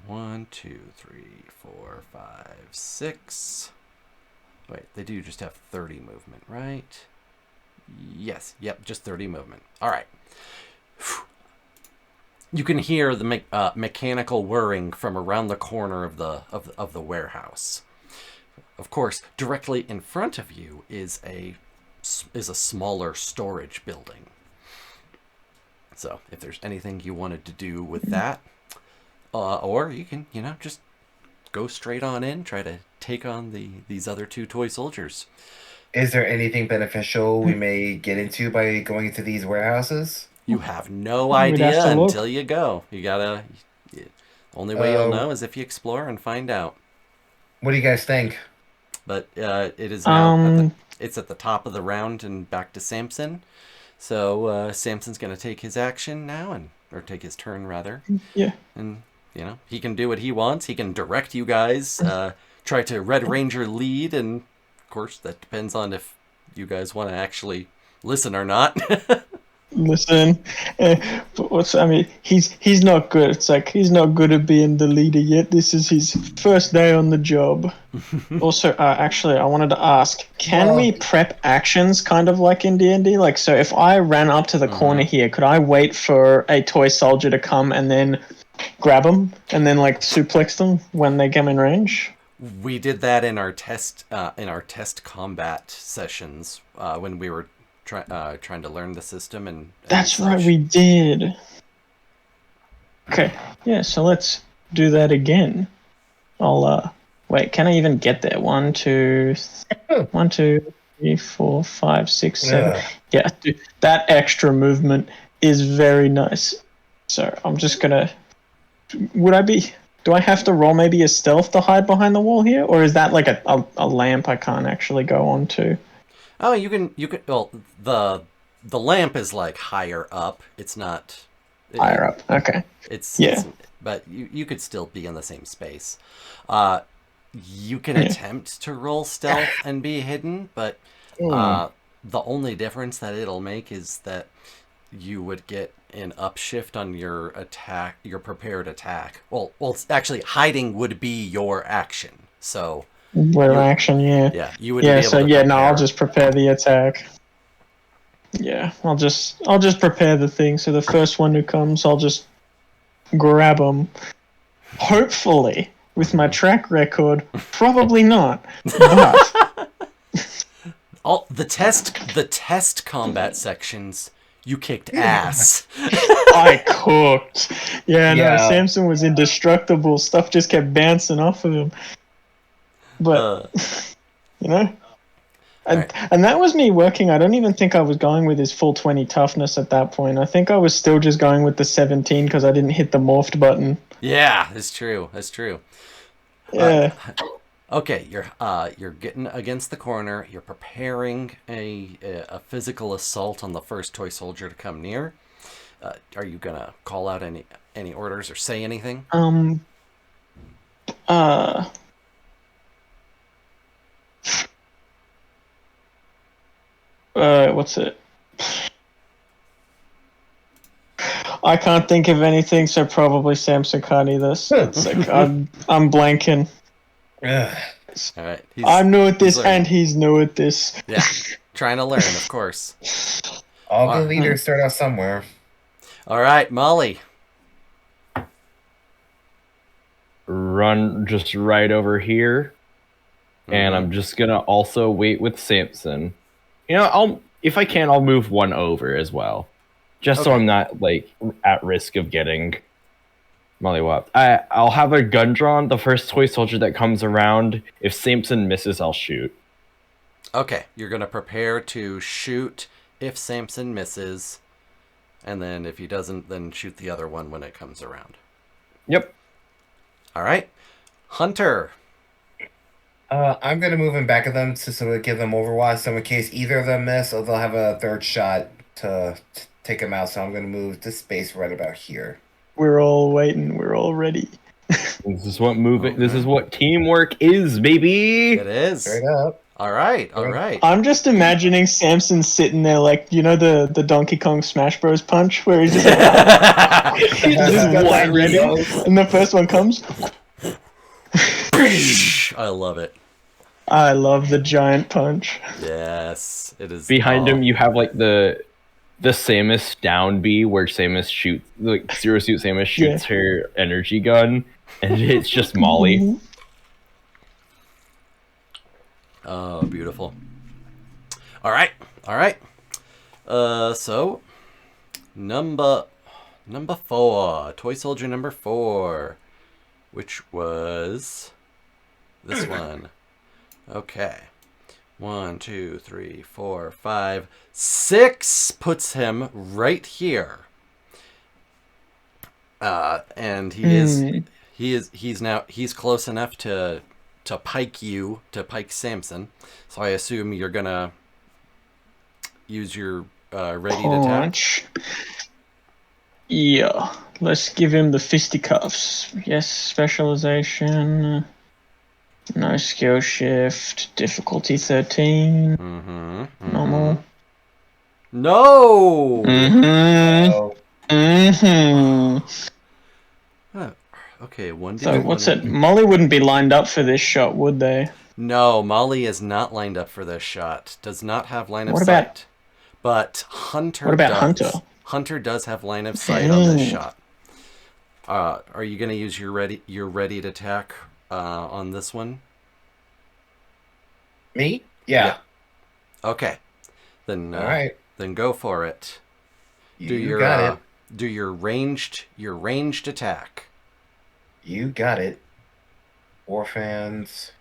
1, 2, 3, 4, 5, 6. Wait, they do just have 30 movement, right? Yes, yep, just 30 movement. All right. You can hear the mechanical whirring from around the corner of the warehouse. Of course, directly in front of you is a smaller storage building. So, if there's anything you wanted to do with that, or you can, just go straight on in, try to take on these other two toy soldiers. Is there anything beneficial we may get into by going into these warehouses? You have no We'd have idea to look. until you go. Only way you'll know is if you explore and find out. What do you guys think? But it is now it's at the top of the round and back to Samson. So Samson's going to take his action now, or take his turn rather. Yeah. And he can do what he wants. He can direct you guys, try to Red Ranger lead, and of course that depends on if you guys want to actually listen or not. Listen, but he's not good. It's like he's not good at being the leader yet. This is his first day on the job. Also, actually, I wanted to ask: can we prep actions kind of like in D&D? Like, so if I ran up to the corner here, could I wait for a toy soldier to come and then grab them and then like suplex them when they come in range? We did that in our test combat sessions when we were trying to learn the system and That's such. right, we did. Okay, yeah, so let's do that again. I'll wait. Can I even get there? 1, 2, 3, 4, 5, 6, 7. Yeah, dude, that extra movement is very nice. So I'm just gonna. Do I have to roll maybe a stealth to hide behind the wall here, or is that like a lamp I can't actually go onto? Oh, you can. Well, the lamp is like higher up. It's not Higher up. Okay. But you could still be in the same space. You can attempt to roll stealth and be hidden, but the only difference that it'll make is that you would get an upshift on your attack, your prepared attack. Well, actually, hiding would be your action. So action, yeah. Yeah, you would be able to prepare. I'll just prepare the attack. Yeah, I'll just prepare the thing. So the first one who comes, I'll just grab them. Hopefully, with my track record, probably not. But the test combat sections, you kicked ass. I cooked. No, Samson was indestructible. Stuff just kept bouncing off of him. But and that was me working. I don't even think I was going with his full 20 toughness at that point. I think I was still just going with the 17 because I didn't hit the morphed button. Yeah, that's true. Yeah. Okay, you're getting against the corner. You're preparing a physical assault on the first toy soldier to come near. Are you gonna call out any orders or say anything? What's it? I can't think of anything, so probably Samson can't either. It's like I'm blanking. All right. I'm new at this, and he's new at this. Yeah, trying to learn, of course. All good leaders start out somewhere. All right, Molly. Run just right over here, and I'm just gonna also wait with Samson. If I can, I'll move one over as well, just so I'm not at risk of getting mollywopped. I'll have a gun drawn. The first toy soldier that comes around, if Samson misses, I'll shoot. Okay, you're gonna prepare to shoot if Samson misses, and then if he doesn't, then shoot the other one when it comes around. Yep. All right, Hunter. I'm gonna move in back of them to sort of give them overwatch. So in case either of them miss, or they'll have a third shot to take them out. So I'm gonna move to space right about here. We're all waiting. We're all ready. This is what moving. This is what teamwork is, baby. It is. Straight up. All right. I'm just imagining Samson sitting there like, the Donkey Kong Smash Bros. Punch, where he's just like, he's just white ready, and the first one comes. I love it. I love the giant punch. Yes, it is. Behind him, you have the Samus down B, where Samus shoots, Zero Suit Samus shoots her energy gun, and it's just Molly. Oh, beautiful. All right. So number 4, toy soldier number 4, which was this one. Okay. 1, 2, 3, 4, 5, 6 puts him right here. And he's close enough to pike Samson. So I assume you're gonna use your ready to attack. Yeah, let's give him the fisticuffs. Yes, specialization. No skill shift. Difficulty 13. Normal. No. Okay, 1d20. So what's it? Molly wouldn't be lined up for this shot, would they? No, Molly is not lined up for this shot. Does not have line of sight. But Hunter. What about does. Hunter? Hunter does have line of sight on this shot. Are you gonna use your ready to attack on this one? Me? Yeah. Okay. Then all right. Then go for it. You got it. Do your ranged attack. You got it. Orphans,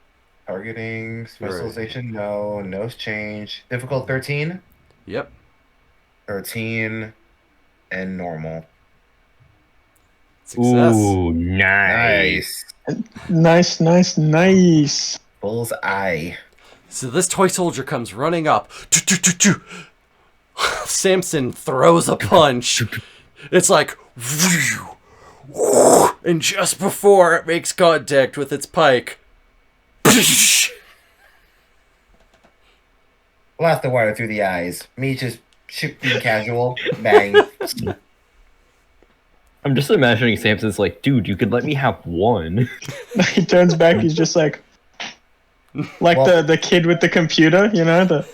targeting, specialization, no, nose change. Difficult 13? Yep. 13 and normal. Success. Ooh, nice. Nice. Bullseye. So this toy soldier comes running up. Samson throws a punch. It's like, And just before it makes contact with its pike, Blast the water through the eyes. Me just being casual. Bang. I'm just imagining Samson's like, dude, you could let me have one. He turns back. He's just like the kid with the computer, you know.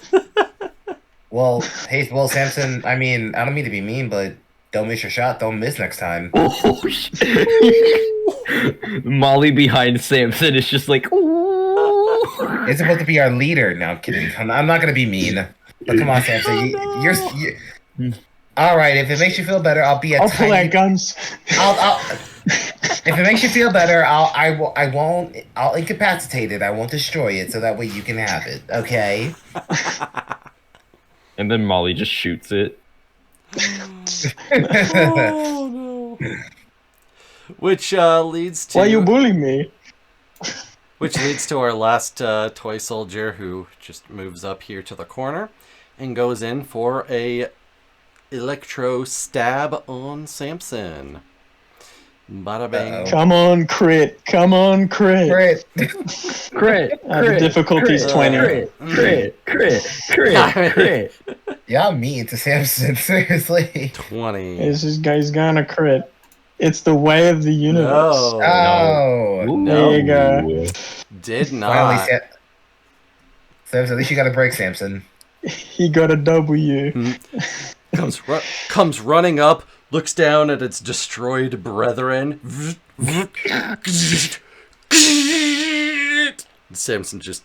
Well, Samson. I mean, I don't mean to be mean, but don't miss your shot. Don't miss next time. Oh, shit. Molly behind Samson is just like, ooh. It's supposed to be our leader. No, I'm kidding. I'm not gonna be mean. But come on, Samson. You're all right. If it makes you feel better, I'll be a I'll tiny. pull out guns. If it makes you feel better, I'll incapacitate it. I won't destroy it, so that way you can have it. Okay. And then Molly just shoots it. oh no! Which leads to Why you bullying me? Which leads to our last toy soldier, who just moves up here to the corner and goes in for a electro stab on Samson. Bada bang. Come on, crit. Come on, crit. Crit. Crit. The difficulty's 20. Crit. Y'all mean to Samson, seriously. 20. This guy's gonna crit. It's the way of the universe. No. Oh. No. There you go. Did not. Finally, Samson, at least you got a break, Samson. He got a W. Comes running up, looks down at its destroyed brethren. Samson just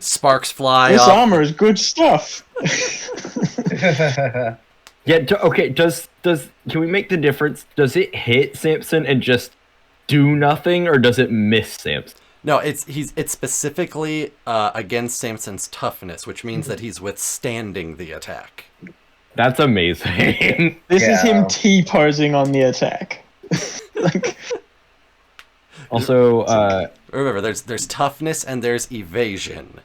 sparks fly This up. armor is good stuff. Yeah. Okay. Does can we make the difference? Does it hit Samson and just do nothing, or does it miss Samson? No, it's specifically against Samson's toughness, which means that he's withstanding the attack. That's amazing. This is him Yeah. T-posing on the attack. Like, Also, Remember, there's toughness and there's evasion.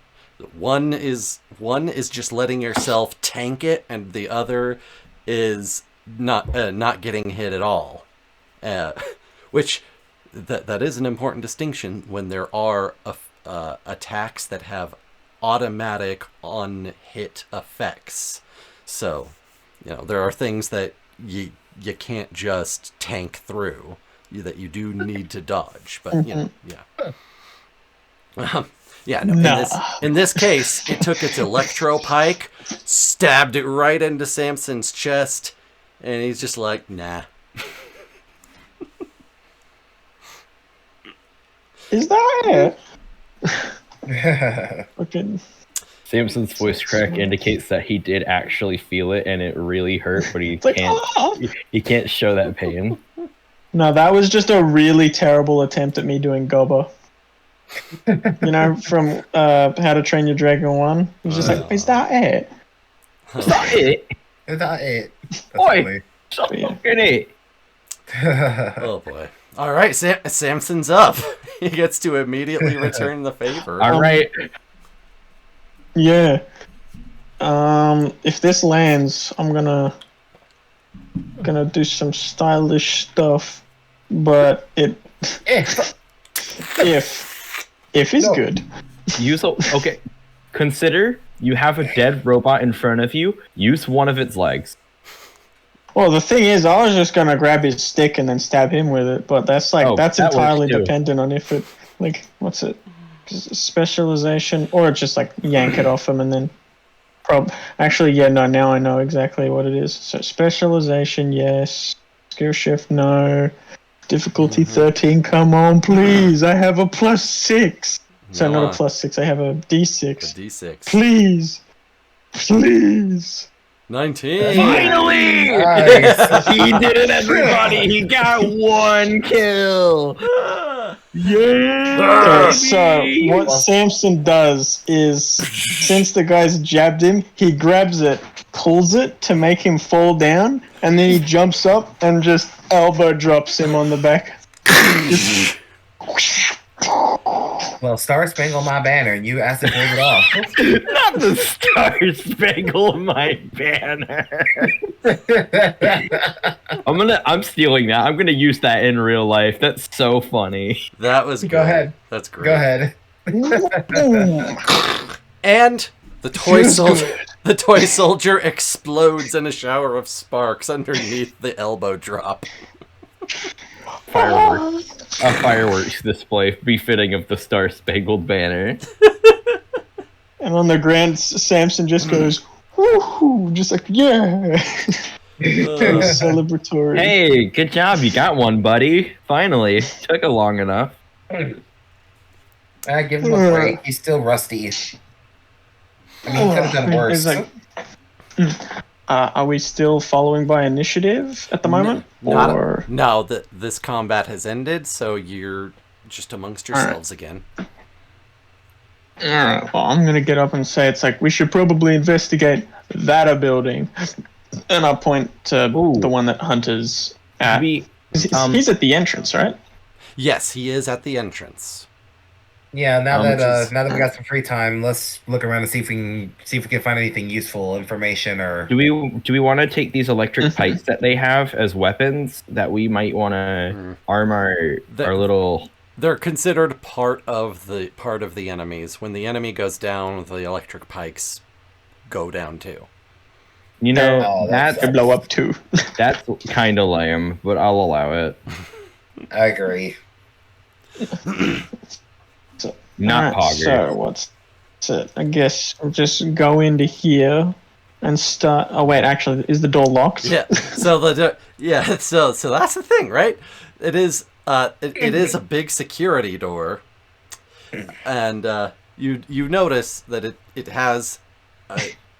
One is just letting yourself tank it, and the other is not getting hit at all. Which that is an important distinction when there are attacks that have automatic on-hit effects. So, there are things that you can't just tank through, that you do need to dodge. But yeah. Yeah, no. In this case, it took its electro pike, stabbed it right into Samson's chest, and he's just like, nah. is that it? Fucking. Samson's voice crack indicates that he did actually feel it, and it really hurt, but he like, can't. "Ah!" He can't show that pain. No, that was just a really terrible attempt at me doing Gobber. From How to Train Your Dragon 1. He was just like, is that it? Is that it? Is that it? Oi! Stop Yeah. fucking it! Oh boy. All right, Samson's up. He gets to immediately return the favor. All right. Yeah. If this lands, I'm gonna do some stylish stuff, but if is No. good. Okay. Consider you have a dead robot in front of you. Use one of its legs. Well, the thing is, I was just gonna grab his stick and then stab him with it, but that's Oh, that's that works entirely too. dependent on if it what's it, specialization, or just yank it off him and then Actually, yeah, no. Now I know exactly what it is. So specialization, yes. Skill shift, no. Difficulty 13. Come on, please. I have a +6. So No, not a +6. I have a D6. The D6. Please. 19. Finally! Nice. He did it, everybody! He got one kill! Yeah! Okay, so what Samson does is, since the guy's jabbed him, he grabs it, pulls it to make him fall down, and then he jumps up and just elbow drops him on the back. Well, Star Spangled My Banner, and you asked to pull it off. Not the Star Spangled My Banner. I'm stealing that. I'm gonna use that in real life. That's so funny. That was good. Go ahead. That's great. Go ahead. And the toy soldier explodes in a shower of sparks underneath the elbow drop. Fireworks. A fireworks display befitting of the Star Spangled Banner. And on the ground, Samson just goes, woohoo, just like, yeah. Celebratory. Hey, good job. You got one, buddy. Finally. Took long enough. Give him a break. He's still rusty. I mean, he could have done worse. Like, are we still following by initiative at the moment? No, this combat has ended, so you're just amongst yourselves again. Well, I'm going to get up and say it's like, we should probably investigate that building. And I'll point to the one that Hunter's at. He's at the entrance, right? Yes, he is at the entrance. Yeah, now that we got some free time, let's look around and see if we can find anything useful information or. Do we want to take these electric pipes that they have as weapons that we might want to arm our little? They're considered part of the enemies. When the enemy goes down, the electric pikes go down too. You know, that could blow up too. That's kind of lame, but I'll allow it. I agree. Not poggers. So what's it? I guess we'll just go into here and start. Oh wait, actually, is the door locked? Yeah. So So that's the thing, right? It is. It is a big security door, and you notice that it has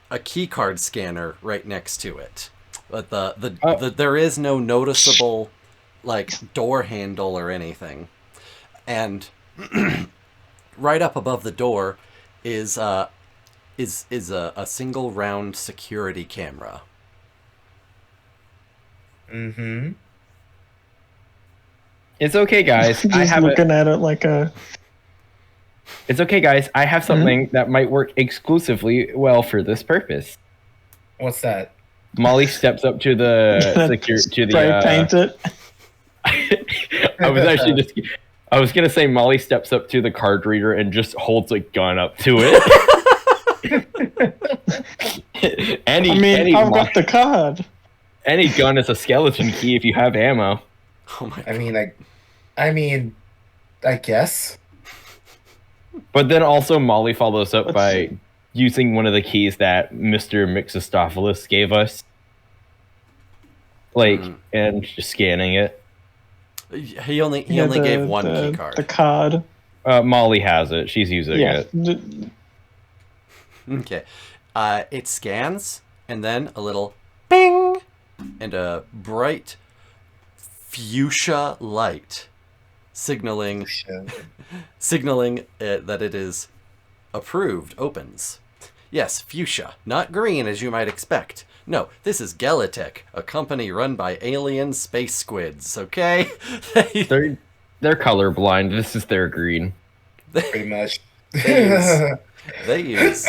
a key card scanner right next to it, but there is no noticeable like door handle or anything, and right up above the door is a single round security camera. Mm-hmm. It's okay, guys. Just looking at it like a. It's okay, guys. I have something that might work exclusively well for this purpose. What's that? Molly steps up to the spray paint it. I was gonna say Molly steps up to the card reader and just holds a gun up to it. I've got the card. Any gun is a skeleton key if you have ammo. Oh my God. I mean, I guess. But then also Molly follows up by using one of the keys that Mr. Mixostophilus gave us. And just scanning it. He only gave one key card. The card. Molly has it. She's using it. Okay. It scans, and then a little bing, and a bright fuchsia light signaling that it is approved opens. Yes, fuchsia, not green as you might expect. No, this is Gelitech, a company run by alien space squids, okay? They're colorblind. This is their green. Pretty much. They use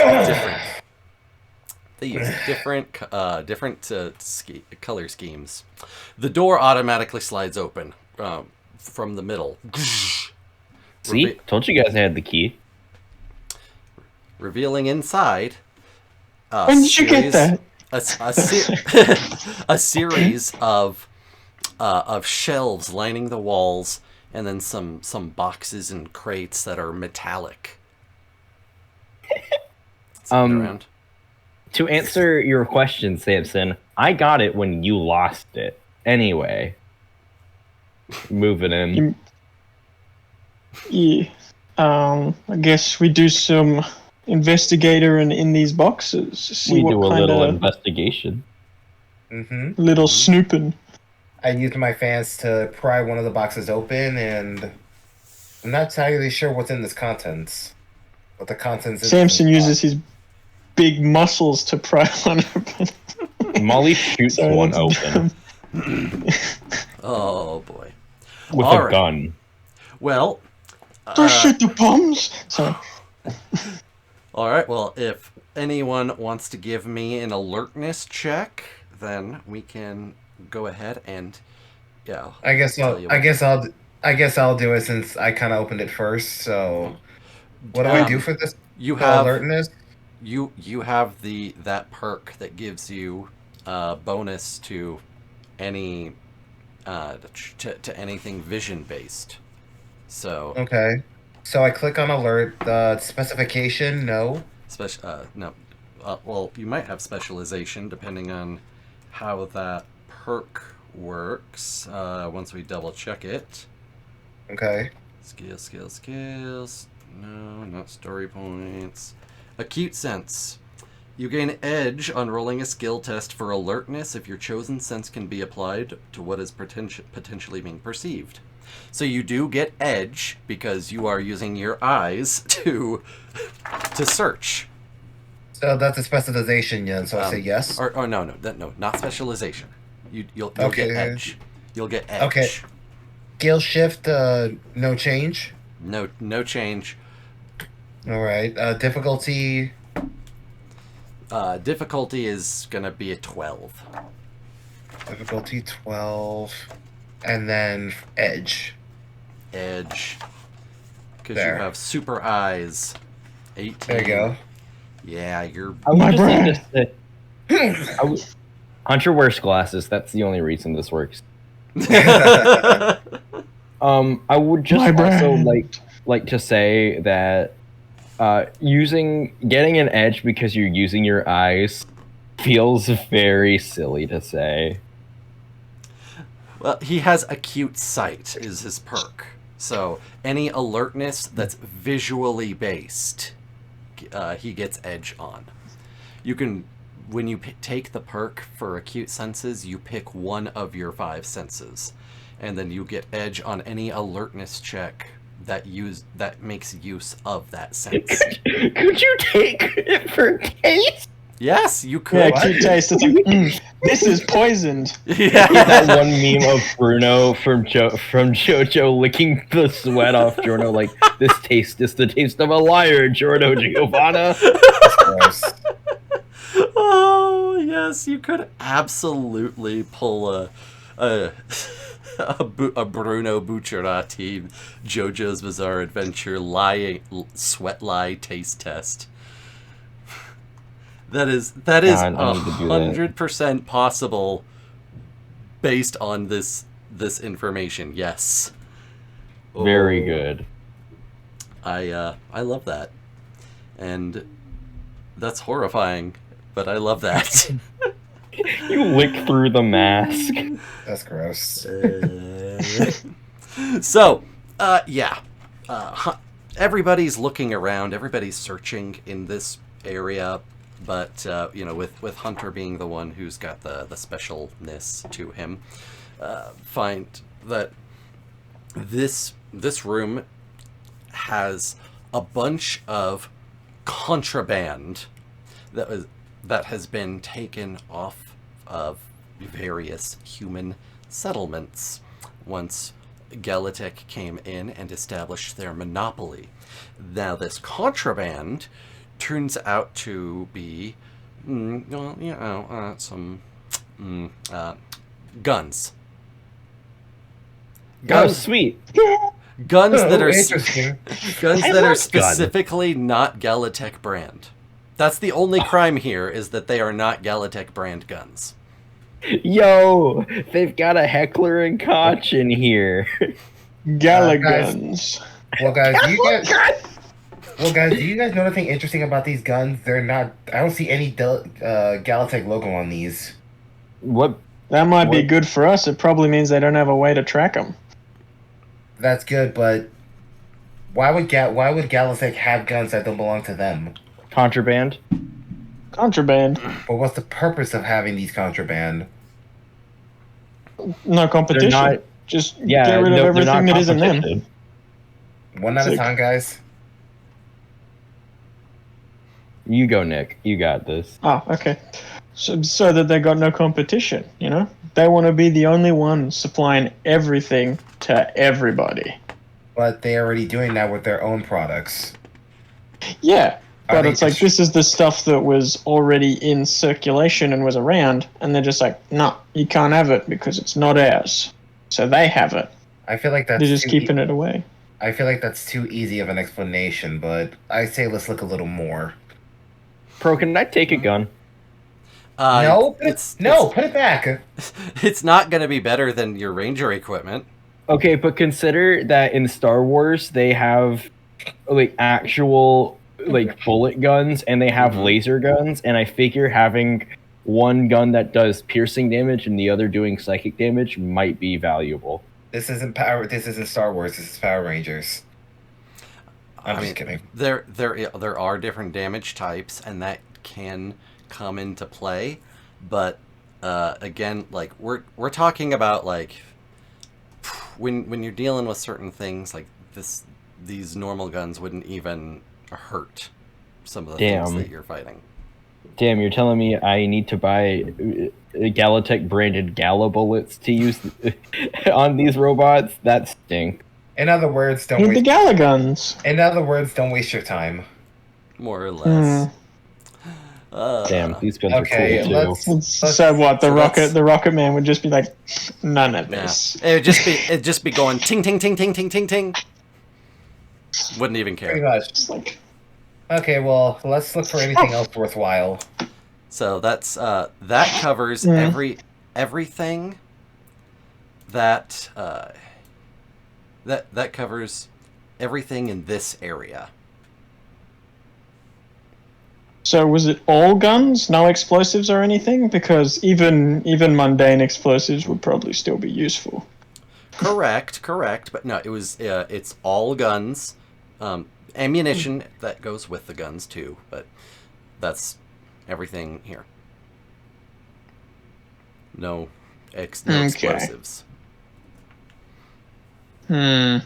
different color schemes. The door automatically slides open from the middle. See? Told you guys I had the key. Revealing inside. When did you get that? A series of shelves lining the walls, and then some boxes and crates that are metallic. Around. To answer your question, Samson, I got it when you lost it. Anyway, moving in. Yeah. I guess we do some investigator in these boxes. See we do a kind little of investigation. Mm-hmm. Little snooping. I used my fans to pry one of the boxes open, and I'm not entirely sure what's in this contents. What the contents is. Samson uses his big muscles to pry one open. Molly shoots one open. Oh boy. With a gun. Well, Don't shoot the bombs. Sorry. All right. Well, if anyone wants to give me an alertness check, then we can go ahead and I guess tell I'll. you I what- guess I'll. I guess I'll do it since I kind of opened it first. So, what do I do for this? You The have alertness. you have that perk that gives you bonus to any to anything vision based. So Okay. So I click on alert. The specification, no. no, well, you might have specialization depending on how that perk works. Once we double check it. Okay. Skills. No, not story points. Acute sense. You gain edge on rolling a skill test for alertness if your chosen sense can be applied to what is potentially being perceived. So you do get edge because you are using your eyes to search. So that's a specialization, yeah. So I say yes. Or no, not specialization. You'll Okay. get edge. You'll get edge. Okay. Skill shift, no change. No change. All right. Difficulty. Difficulty is gonna be a 12. Difficulty 12, and then edge. Edge. Because you There. have super eyes. 18. There you go. Yeah, you're. I would My just brain. like to say, Hunter wears glasses. That's the only reason this works. I would just My also brain. like to say that getting an edge because you're using your eyes feels very silly to say. Well, he has acute sight is his perk. So any alertness that's visually based, he gets edge on. You can, when you take the perk for acute senses, you pick one of your 5 senses, and then you get edge on any alertness check that makes use of that sense. Could you take it for taste? Yes, you Yeah, could. acute taste. It's like, this is poisoned. Yeah. That one meme of Bruno from JoJo licking the sweat off Giorno, like, this taste is the taste of a liar, Giorno Giovanna. That's gross. Oh yes, you could absolutely pull a Bruno Bucciarati JoJo's Bizarre Adventure sweat lie taste test. That is I need to do that. 100% possible based on this information. Yes. Very Oh, good. I love that. And that's horrifying, but I love that. You lick through the mask. That's gross. So, everybody's looking around, everybody's searching in this area, but with Hunter being the one who's got the specialness to him, find that this room has a bunch of contraband that has been taken off of various human settlements once Galatek came in and established their monopoly. Now this contraband turns out to be some guns. Oh, sweet. Guns that are interesting. guns I that are love specifically not Galatek brand. That's the only crime here, is that they are not Galatek brand guns. Yo, they've got a Heckler and Koch in here. Galagons. Well, guys, do you guys know anything interesting about these guns? They're not. I don't see any Galatech logo on these. What? That might be What? good for us. It probably means they don't have a way to track them. That's good, but why would Galatech have guns that don't belong to them? Contraband? Contraband. But what's the purpose of having these contraband? No competition. They're not- Just Yeah, get rid of no, they're everything not that isn't them. competition. One at a Sick. time, guys. You go, Nick. You got this. Oh, okay. So that they got no competition, you know? They want to be the only one supplying everything to everybody. But they're already doing that with their own products. Yeah, Are but they it's like just- this is the stuff that was already in circulation and was around, and they're just like, no, you can't have it because it's not ours. So they have it. I feel like that's They're just keeping it away. I feel like that's too easy of an explanation, but I say let's look a little more. Pro, can I take a gun? No, put it back. It's not going to be better than your ranger equipment. Okay, but consider that in Star Wars they have like actual like bullet guns and they have laser guns, and I figure having one gun that does piercing damage and the other doing psychic damage might be valuable. This isn't Star Wars. This is Power Rangers. I'm just kidding. There are different damage types, and that can come into play. But again, like we're talking about like when you're dealing with certain things like this, these normal guns wouldn't even hurt some of the things that you're fighting. Damn, you're telling me I need to buy Galatech branded Gala bullets to use on these robots? That stink. In other words, don't Need waste. the Gala guns. In other words, don't waste your time. More or less. Damn, these guns okay, are cool too. So what? so The Rocket Man would just be like, none of this. It'd just be going ting ting ting ting ting ting ting. Wouldn't even Pretty care. much. It's like, Okay, well, let's look for anything else worthwhile. So that's that covers everything that that covers everything in this area. so was it all guns, no explosives or anything? Because even mundane explosives would probably still be useful. Correct, but no, it was it's all guns, ammunition that goes with the guns too, but that's everything here. No explosives. I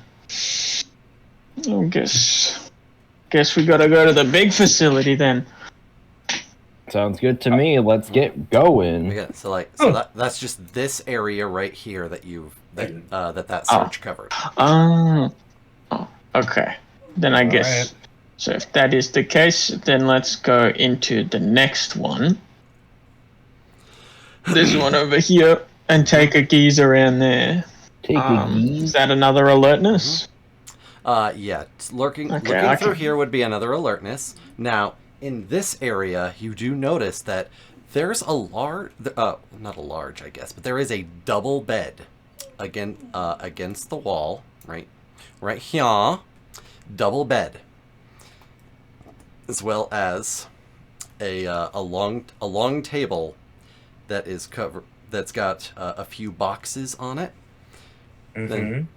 guess we gotta go to the big facility then. Sounds good to me. Let's get going. Again, so that's just this area right here that that search covered. Oh, okay. Then I guess. Alright. So if that is the case, then let's go into the next one. This one over here, and take a geese around there. Take a Is geese. that another alertness? Yeah, looking through here would be another alertness. Now, in this area, you do notice that there's a large, not a large, I guess, but there is a double bed against the wall, right here, double bed, as well as a long table that is that's got a few boxes on it. Then,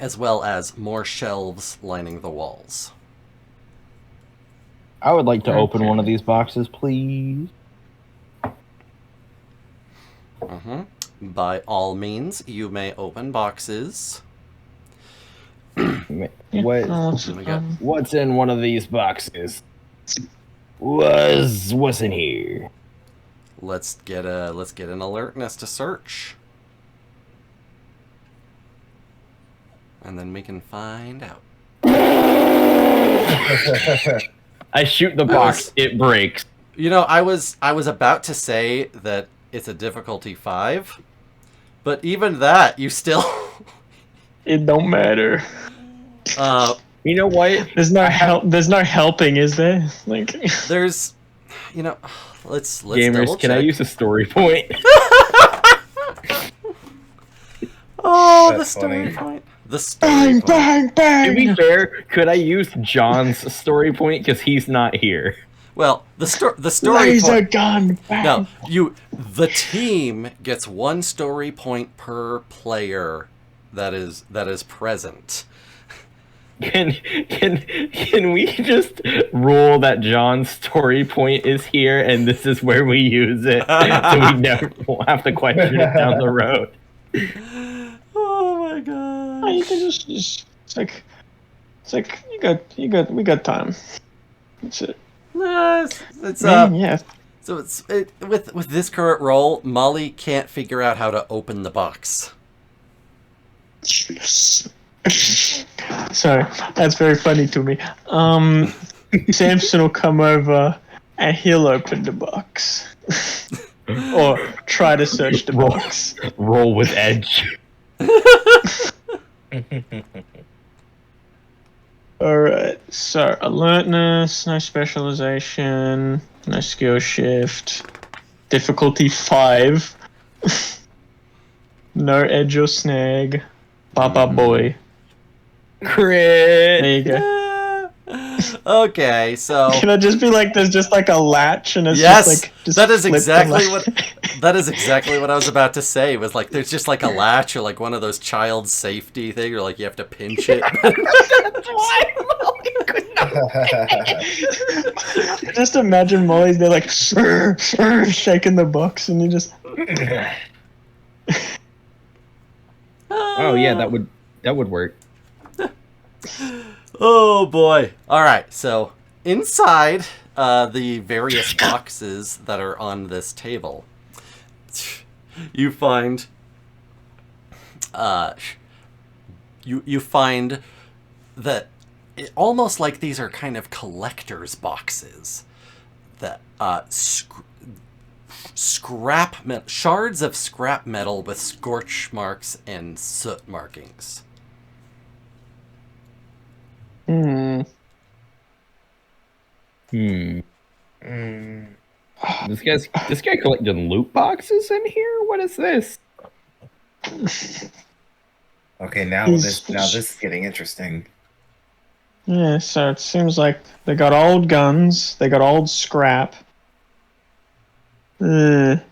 as well as more shelves lining the walls. I would like to open one of these boxes, please. By all means, you may open boxes. What's in one of these boxes? What's in here? Let's get an alertness to search. And then we can find out. I shoot the box, it breaks. You know, I was about to say that it's a difficulty 5, but even that, you still. It don't matter. You know what? There's no help. There's no helping, is there? Like, there's, let's Gamers, double can check. I use a story point? Oh, That's the story funny. point. The story bang, point. bang, bang. To be fair, could I use John's story point because he's not here? Well, the story Laser point. gun. Bang. No, the team gets 1 story point per player that is present. Can we just rule that John's story point is here and this is where we use it, so we never won't have to question it down the road? Oh my god! Oh, you can just it's like we got time. That's it. It's Yeah. So with this current roll, Molly can't figure out how to open the box. Yes. So that's very funny to me. Samson will come over and he'll open the box. Or try to search the box. Roll with edge. Alright, so alertness, no specialization, no skill shift, difficulty 5, no edge or snag, Baba boy. Crit. There you go. Okay, so Can I just be like, there's just like a latch and it's yes, just like, just that is flip the exactly latch. that is exactly what I was about to say. Was like there's just like a latch or like one of those child safety thing, or like you have to pinch it. Just imagine Molly's there like shaking the box and you just. Oh yeah, that would work. Oh boy! All right, so inside the various boxes that are on this table, you find you find that almost like these are kind of collector's boxes that shards of scrap metal with scorch marks and soot markings. This guy collecting loot boxes in here? What is this? Okay, now this is getting interesting. Yeah, so it seems like they got old guns, they got old scrap. But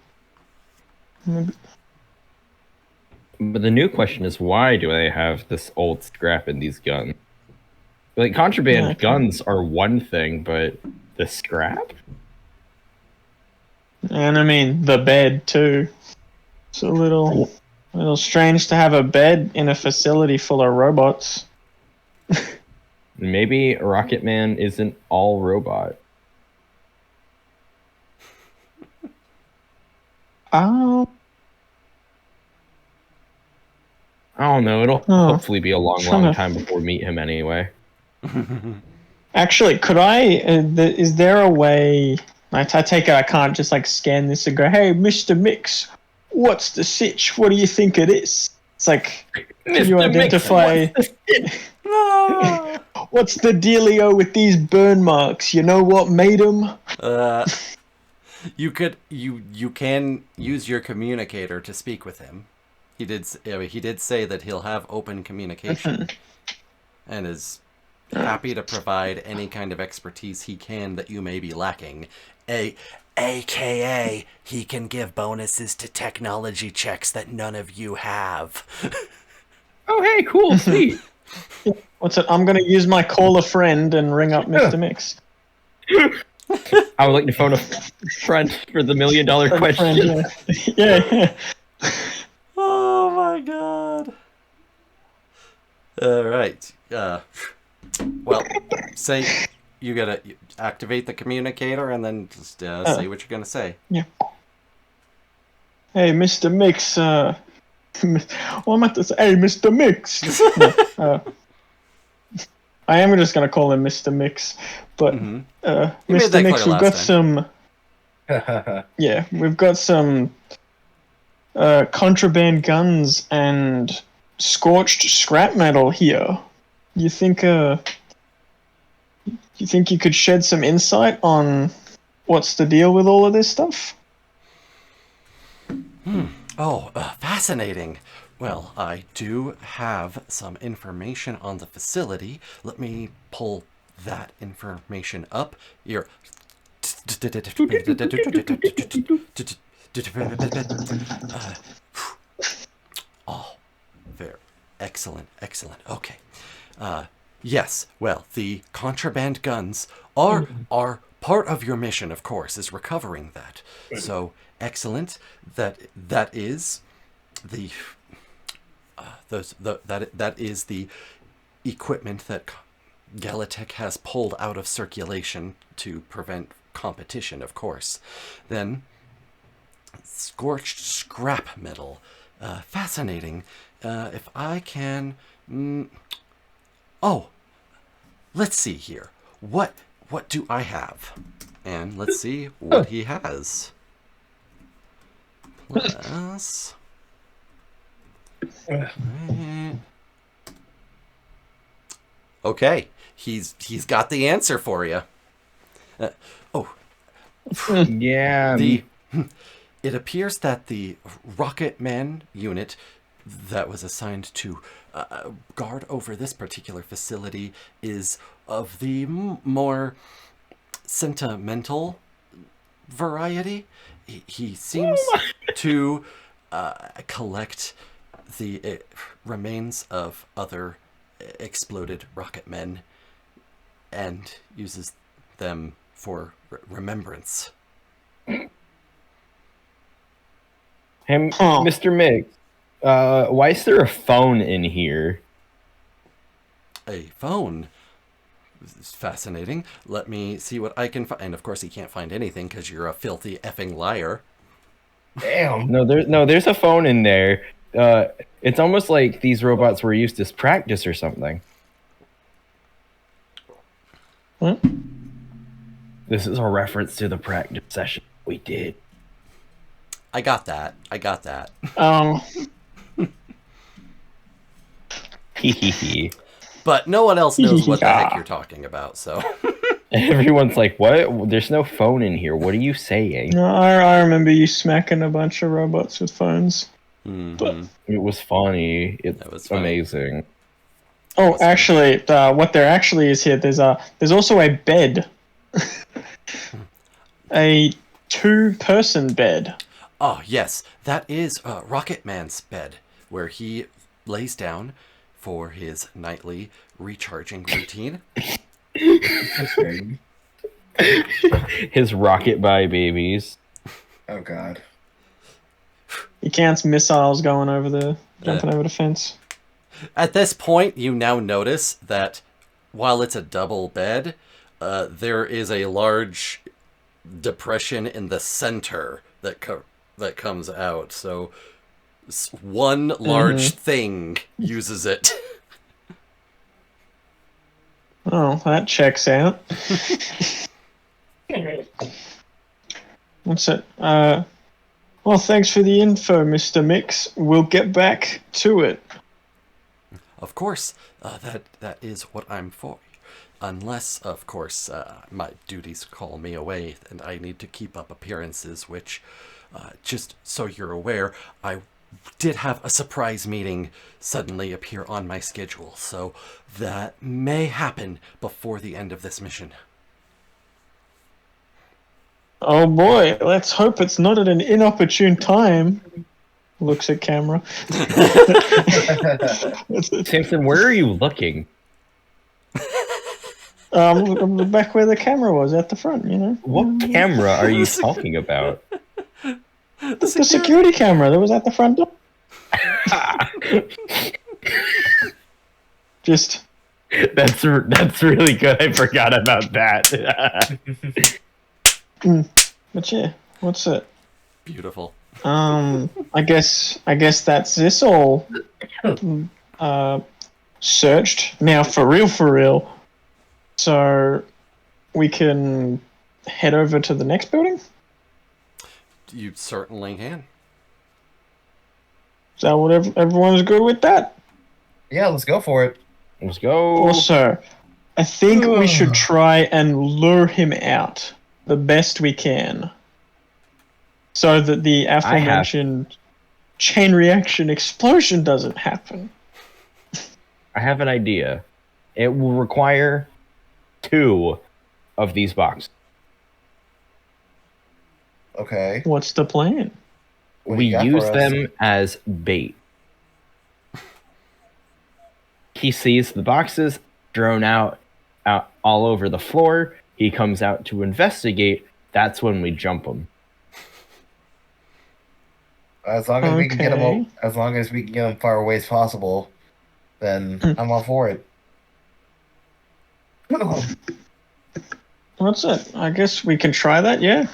the new question is, why do they have this old scrap in these guns? Like, contraband guns are one thing, but the scrap? And I mean, the bed, too. It's a little strange to have a bed in a facility full of robots. Maybe Rocket Man isn't all robot. I don't know. It'll hopefully be a long time before we meet him anyway. Actually, could I... is there a way... I take it I can't just like scan this and go, hey, Mr. Mix, what's the sitch? What do you think it is? It's like, can you identify... What's the dealio with these burn marks? You know what made them? You can use your communicator to speak with him. He did say that he'll have open communication and is happy to provide any kind of expertise he can that you may be lacking. AKA, he can give bonuses to technology checks that none of you have. Oh, hey, cool, sweet. What's it? I'm going to use my call a friend and ring up Mr. Mix. I would like to phone a friend for the $1 million question. Yeah. Oh my god. All right. Well, say you gotta activate the communicator and then just say what you're gonna say. Yeah. Hey, Mr. Mix. What am I to say? Hey, Mr. Mix. I am just gonna call him Mr. Mix, but Mr. Mix, we've got some. Yeah, we've got some contraband guns and scorched scrap metal here. You think you could shed some insight on what's the deal with all of this stuff? Oh, fascinating. Well, I do have some information on the facility. Let me pull that information up. Here. Oh, very excellent. Okay. Yes, well, the contraband guns are part of your mission, of course, is recovering that. So, excellent. That is the that is the equipment that Galatech has pulled out of circulation to prevent competition, of course. Then scorched scrap metal. Fascinating. if I can... oh, let's see here. What do I have? And let's see what he has. Plus... Okay, he's got the answer for you. Yeah. It appears that the Rocket Man unit that was assigned to guard over this particular facility is of the more sentimental variety. He seems to collect the remains of other exploded rocket men and uses them for remembrance. Mr. Mix, why is there a phone in here? A phone? This is fascinating. Let me see what I can find. And of course he can't find anything because you're a filthy effing liar. Damn. No, there's a phone in there. It's almost like these robots were used as practice or something. What? This is a reference to the practice session we did. I got that. Hee. But no one else knows what the heck you're talking about, so... Everyone's like, what? There's no phone in here. What are you saying? No, I remember you smacking a bunch of robots with phones. Mm-hmm. It was funny. That was funny. Amazing. Oh, actually, what there actually is here, there's also a bed. A 2-person bed. Oh, yes. That is Rocket Man's bed, where he lays down for his nightly recharging routine. His rocket bye babies. Oh, God. He counts missiles going jumping over the fence. At this point, you now notice that while it's a double bed, there is a large depression in the center that comes out. So one large thing uses it. Oh, that checks out. What's it? Well, thanks for the info, Mr. Mix. We'll get back to it. Of course, that is what I'm for. Unless, of course, my duties call me away and I need to keep up appearances, which, just so you're aware, I did have a surprise meeting suddenly appear on my schedule, so that may happen before the end of this mission. Oh boy, let's hope it's not at an inopportune time. Looks at camera. Samson, where are you looking? Back where the camera was, at the front, you know. What camera are you talking about? The security camera that was at the front door. Just. That's really good. I forgot about that. But yeah, what's it? Beautiful. I guess that's this all. Searched now for real. So we can head over to the next building. You certainly can. Is that what everyone's good with that? Yeah, let's go for it. Let's go. Also, I think we should try and lure him out the best we can, so that the aforementioned chain reaction explosion doesn't happen. I have an idea. It will require 2 of these boxes. Okay. What's the plan? We use them as bait. He sees the boxes thrown out all over the floor. He comes out to investigate. That's when we jump him. As long as we can get him, as long as we can get him far away as possible, then I'm all for it. What's it? I guess we can try that. Yeah.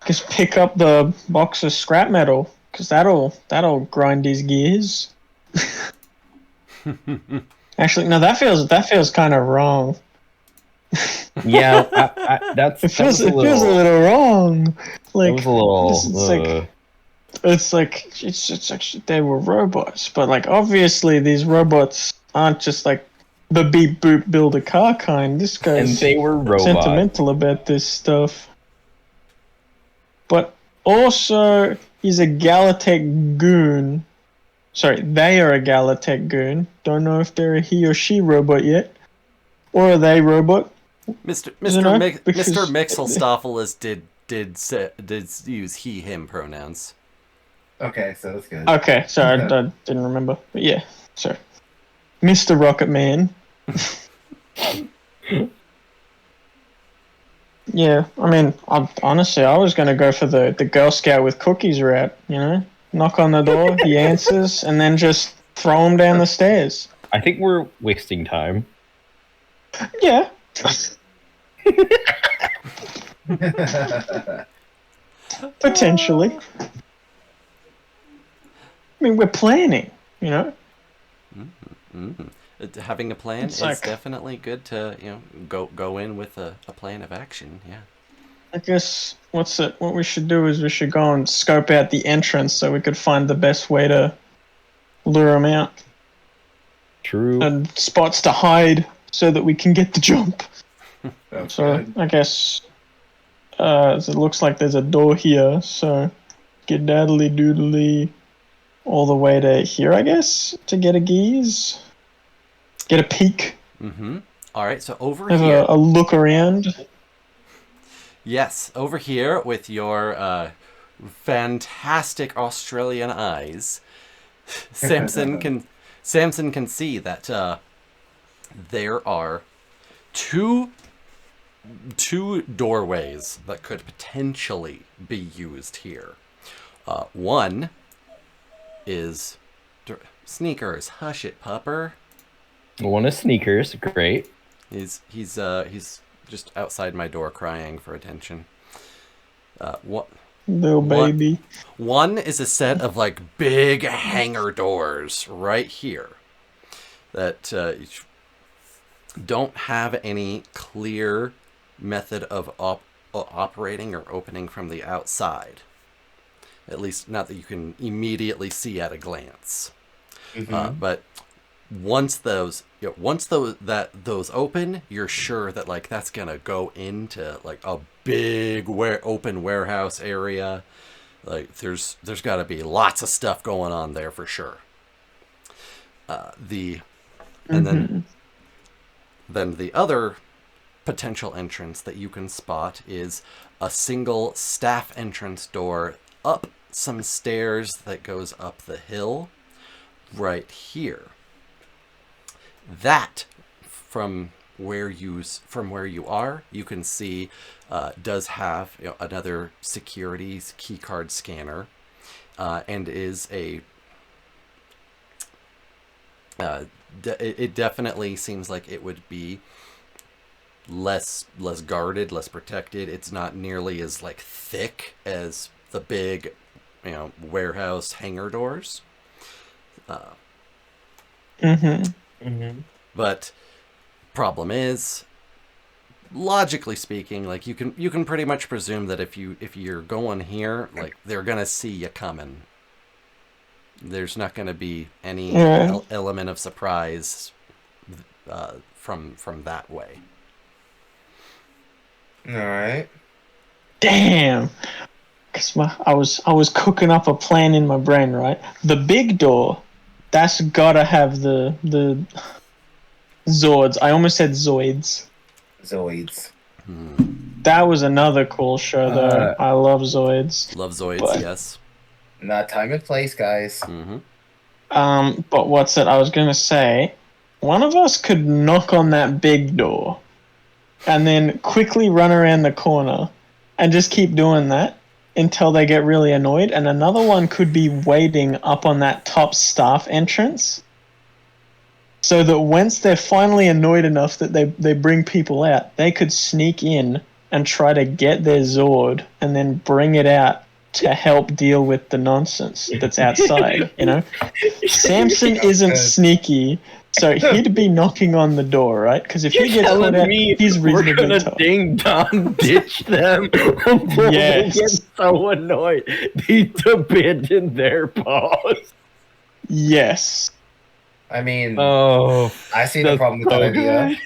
Just pick up the box of scrap metal, because that'll grind his gears. Actually, no, that feels kind of wrong. Yeah, It feels a little wrong. Like, that was a little. it's like they were robots, but like obviously these robots aren't just like the beep boop build a car kind. This And guy's they were robots. sentimental about this stuff. But also, he's a Galatech goon. Sorry, they are a Galatech goon. Don't know if they're a he or she robot yet, or are they robot? Mr. Because Mixelstoffel did use he/him pronouns. Okay, so that's good. Okay, sorry, I didn't remember. But yeah, sorry. Mr. Rocket Man. Yeah, I mean, honestly, I was going to go for the Girl Scout with cookies route, you know? Knock on the door, he answers, and then just throw him down the stairs. I think we're wasting time. Yeah. Potentially. I mean, we're planning, you know? Having a plan It's is like- definitely good to, go in with a plan of action, yeah. I guess what we should do is we should go and scope out the entrance so we could find the best way to lure him out. True. And spots to hide so that we can get the jump. That's So good. I guess it looks like there's a door here, so get daddly doodly all the way to here, I guess, to get a geese. Get a peek. Mm-hmm. All right, so over Have here. a look around. Yes, over here with your fantastic Australian eyes, Samson can see that there are two doorways that could potentially be used here. One is Sneakers. Hush it, pupper. One is Sneakers. Great. He's just outside my door crying for attention. What? Little baby. One is a set of like big hangar doors right here that don't have any clear method of operating or opening from the outside. At least not that you can immediately see at a glance. But once those open, you're sure that like that's gonna go into like a big open warehouse area. Like there's got to be lots of stuff going on there for sure. Then the other potential entrance that you can spot is a single staff entrance door up some stairs that goes up the hill right here. That from where you are, you can see does have another security's key card scanner, and is it definitely seems like it would be less guarded, less protected. It's not nearly as like thick as the big warehouse hangar doors. But problem is, logically speaking, like you can pretty much presume that if you're going here, like they're gonna see you coming. There's not gonna be any element of surprise from that way. All right. Damn. Cause I was cooking up a plan in my brain, right? The big door, that's gotta have the Zords. I almost said Zoids. Zoids. That was another cool show, though. I love Zoids. Love Zoids, but, yes. Not time and place, guys. But what's it? I was gonna say, one of us could knock on that big door, and then quickly run around the corner, and just keep doing that until they get really annoyed. And another one could be waiting up on that top staff entrance, so that once they're finally annoyed enough that they bring people out, they could sneak in and try to get their Zord and then bring it out to help deal with the nonsense that's outside, you know? Samson isn't sneaky, so he'd be knocking on the door, right? Because if he gets caught out, he's reasonably we're gonna tough. ding dong ditch them before Yes. they get so annoyed they abandon their post. Yes. I mean, Oh, I see no problem with that idea.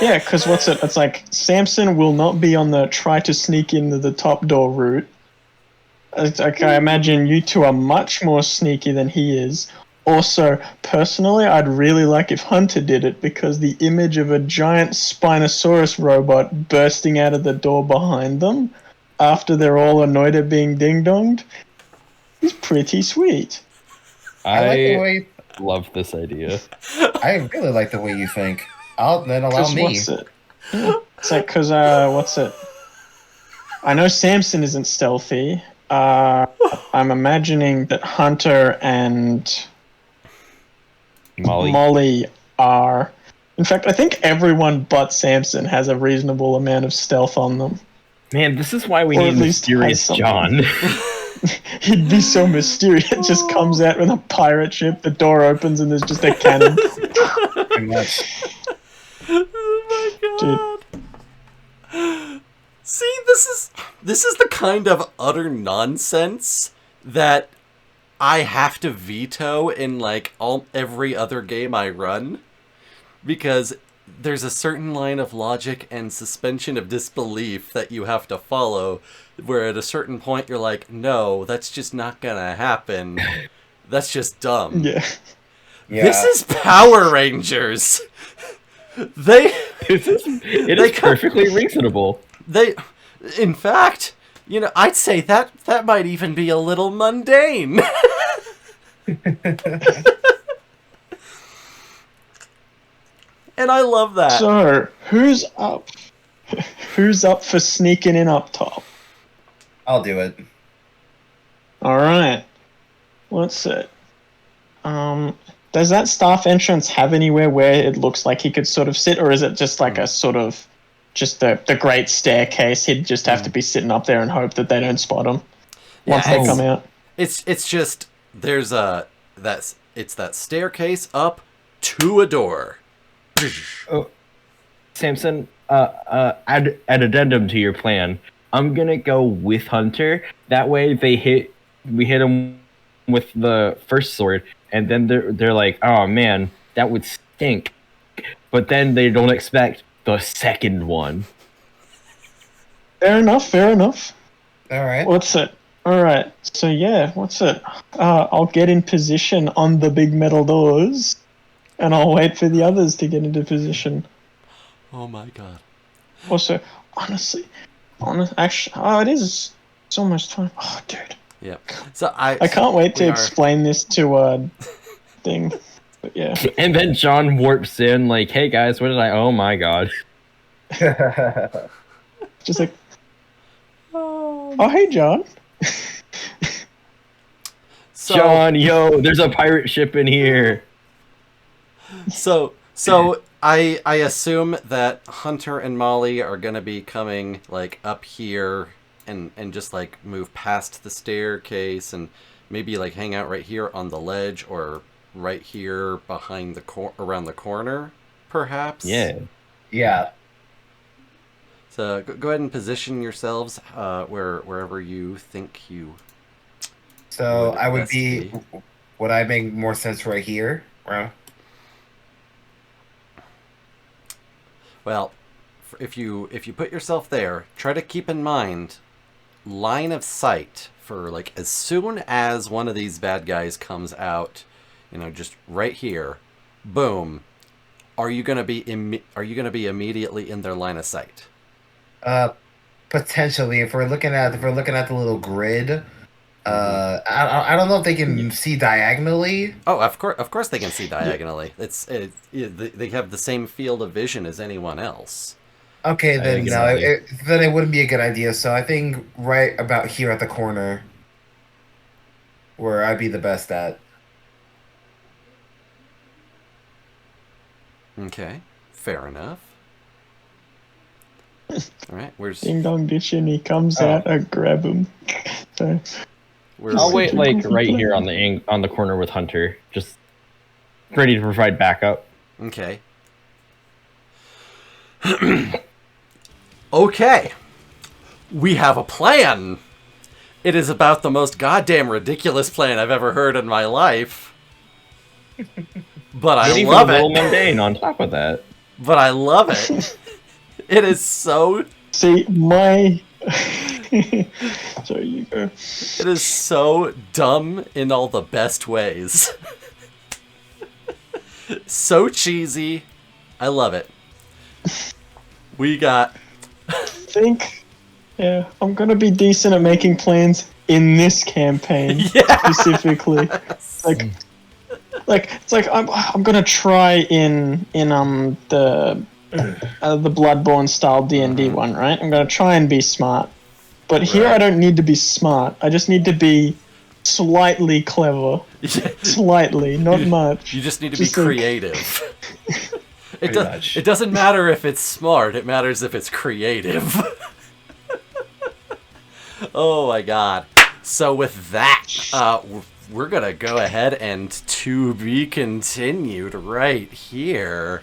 Yeah, because it's like Samson will not be on the try to sneak into the top door route. It's like, I imagine you two are much more sneaky than he is. Also, personally, I'd really like if Hunter did it, because the image of a giant Spinosaurus robot bursting out of the door behind them after they're all annoyed at being ding-donged is pretty sweet. I like the way. love this idea. I really like the way you think. Then allow me. What's it? Yeah. It's like, because, what's it? I know Samson isn't stealthy. I'm imagining that Hunter and Molly are. In fact, I think everyone but Samson has a reasonable amount of stealth on them. Man, this is why we need Mysterious John. He'd be so mysterious. It just comes out with a pirate ship, the door opens, and there's just a cannon. Pretty much. Oh my god. Dude. See, this is the kind of utter nonsense that I have to veto in like every other game I run, because there's a certain line of logic and suspension of disbelief that you have to follow, where at a certain point you're like, no, that's just not gonna happen. That's just dumb. Yeah. This is Power Rangers. It is perfectly reasonable. In fact, you know, I'd say that might even be a little mundane. And I love that. So, who's up? Who's up for sneaking in up top? I'll do it. All right. What's it? Does that staff entrance have anywhere where it looks like he could sort of sit, or is it just like a sort of just the great staircase? He'd just have to be sitting up there and hope that they don't spot him once they come out. It's just there's it's that staircase up to a door. Oh, Samson, add addendum to your plan. I'm gonna go with Hunter. That way we hit him with the first sword, and then they're like, oh man, that would stink. But then they don't expect the second one. Fair enough. All right. What's it? All right. So yeah, what's it? I'll get in position on the big metal doors, and I'll wait for the others to get into position. Oh my god. Also, honestly, actually, it is. It's almost time. Oh, dude. Yeah. So I can't wait to explain this to thing. But yeah. And then John warps in like, "Hey guys, what did I? Oh my god." Just like, oh hey John. John, yo, there's a pirate ship in here. So I assume that Hunter and Molly are gonna be coming like up here and just like move past the staircase and maybe like hang out right here on the ledge or right here behind around the corner, perhaps. Yeah. So go ahead and position yourselves wherever you think you. So I would be. Would I make more sense right here? Well, if you put yourself there, try to keep in mind line of sight for like as soon as one of these bad guys comes out, you know, just right here, boom. Are you gonna be immediately in their line of sight? Potentially. If we're looking at the little grid, I don't know if they can see diagonally. Oh, of course they can see diagonally. They have the same field of vision as anyone else. Okay, then then it wouldn't be a good idea. So I think right about here at the corner, where I'd be the best at. Okay, fair enough. right, where's Ding dong ditching. He comes Oh. out. I grab him. So, I'll wait such a like goofy right here plan. on the corner with Hunter, just ready to provide backup. okay? Okay, we have a plan. It is about the most goddamn ridiculous plan I've ever heard in my life. But I Maybe love a little it. mundane on top of that. But I love it. It is so. See, my. Sorry, you go. It is so dumb in all the best ways. So cheesy. I love it. We got. Yeah, I'm gonna be decent at making plans in this campaign specifically. It's like I'm gonna try in the Bloodborne style D&D one, right? I'm gonna try and be smart, but here Right. I don't need to be smart. I just need to be slightly clever, slightly, not much. You just need to Just be like- creative. much. It doesn't matter if it's smart. It matters if it's creative. Oh my god. So with that, we're gonna go ahead and to be continued right here.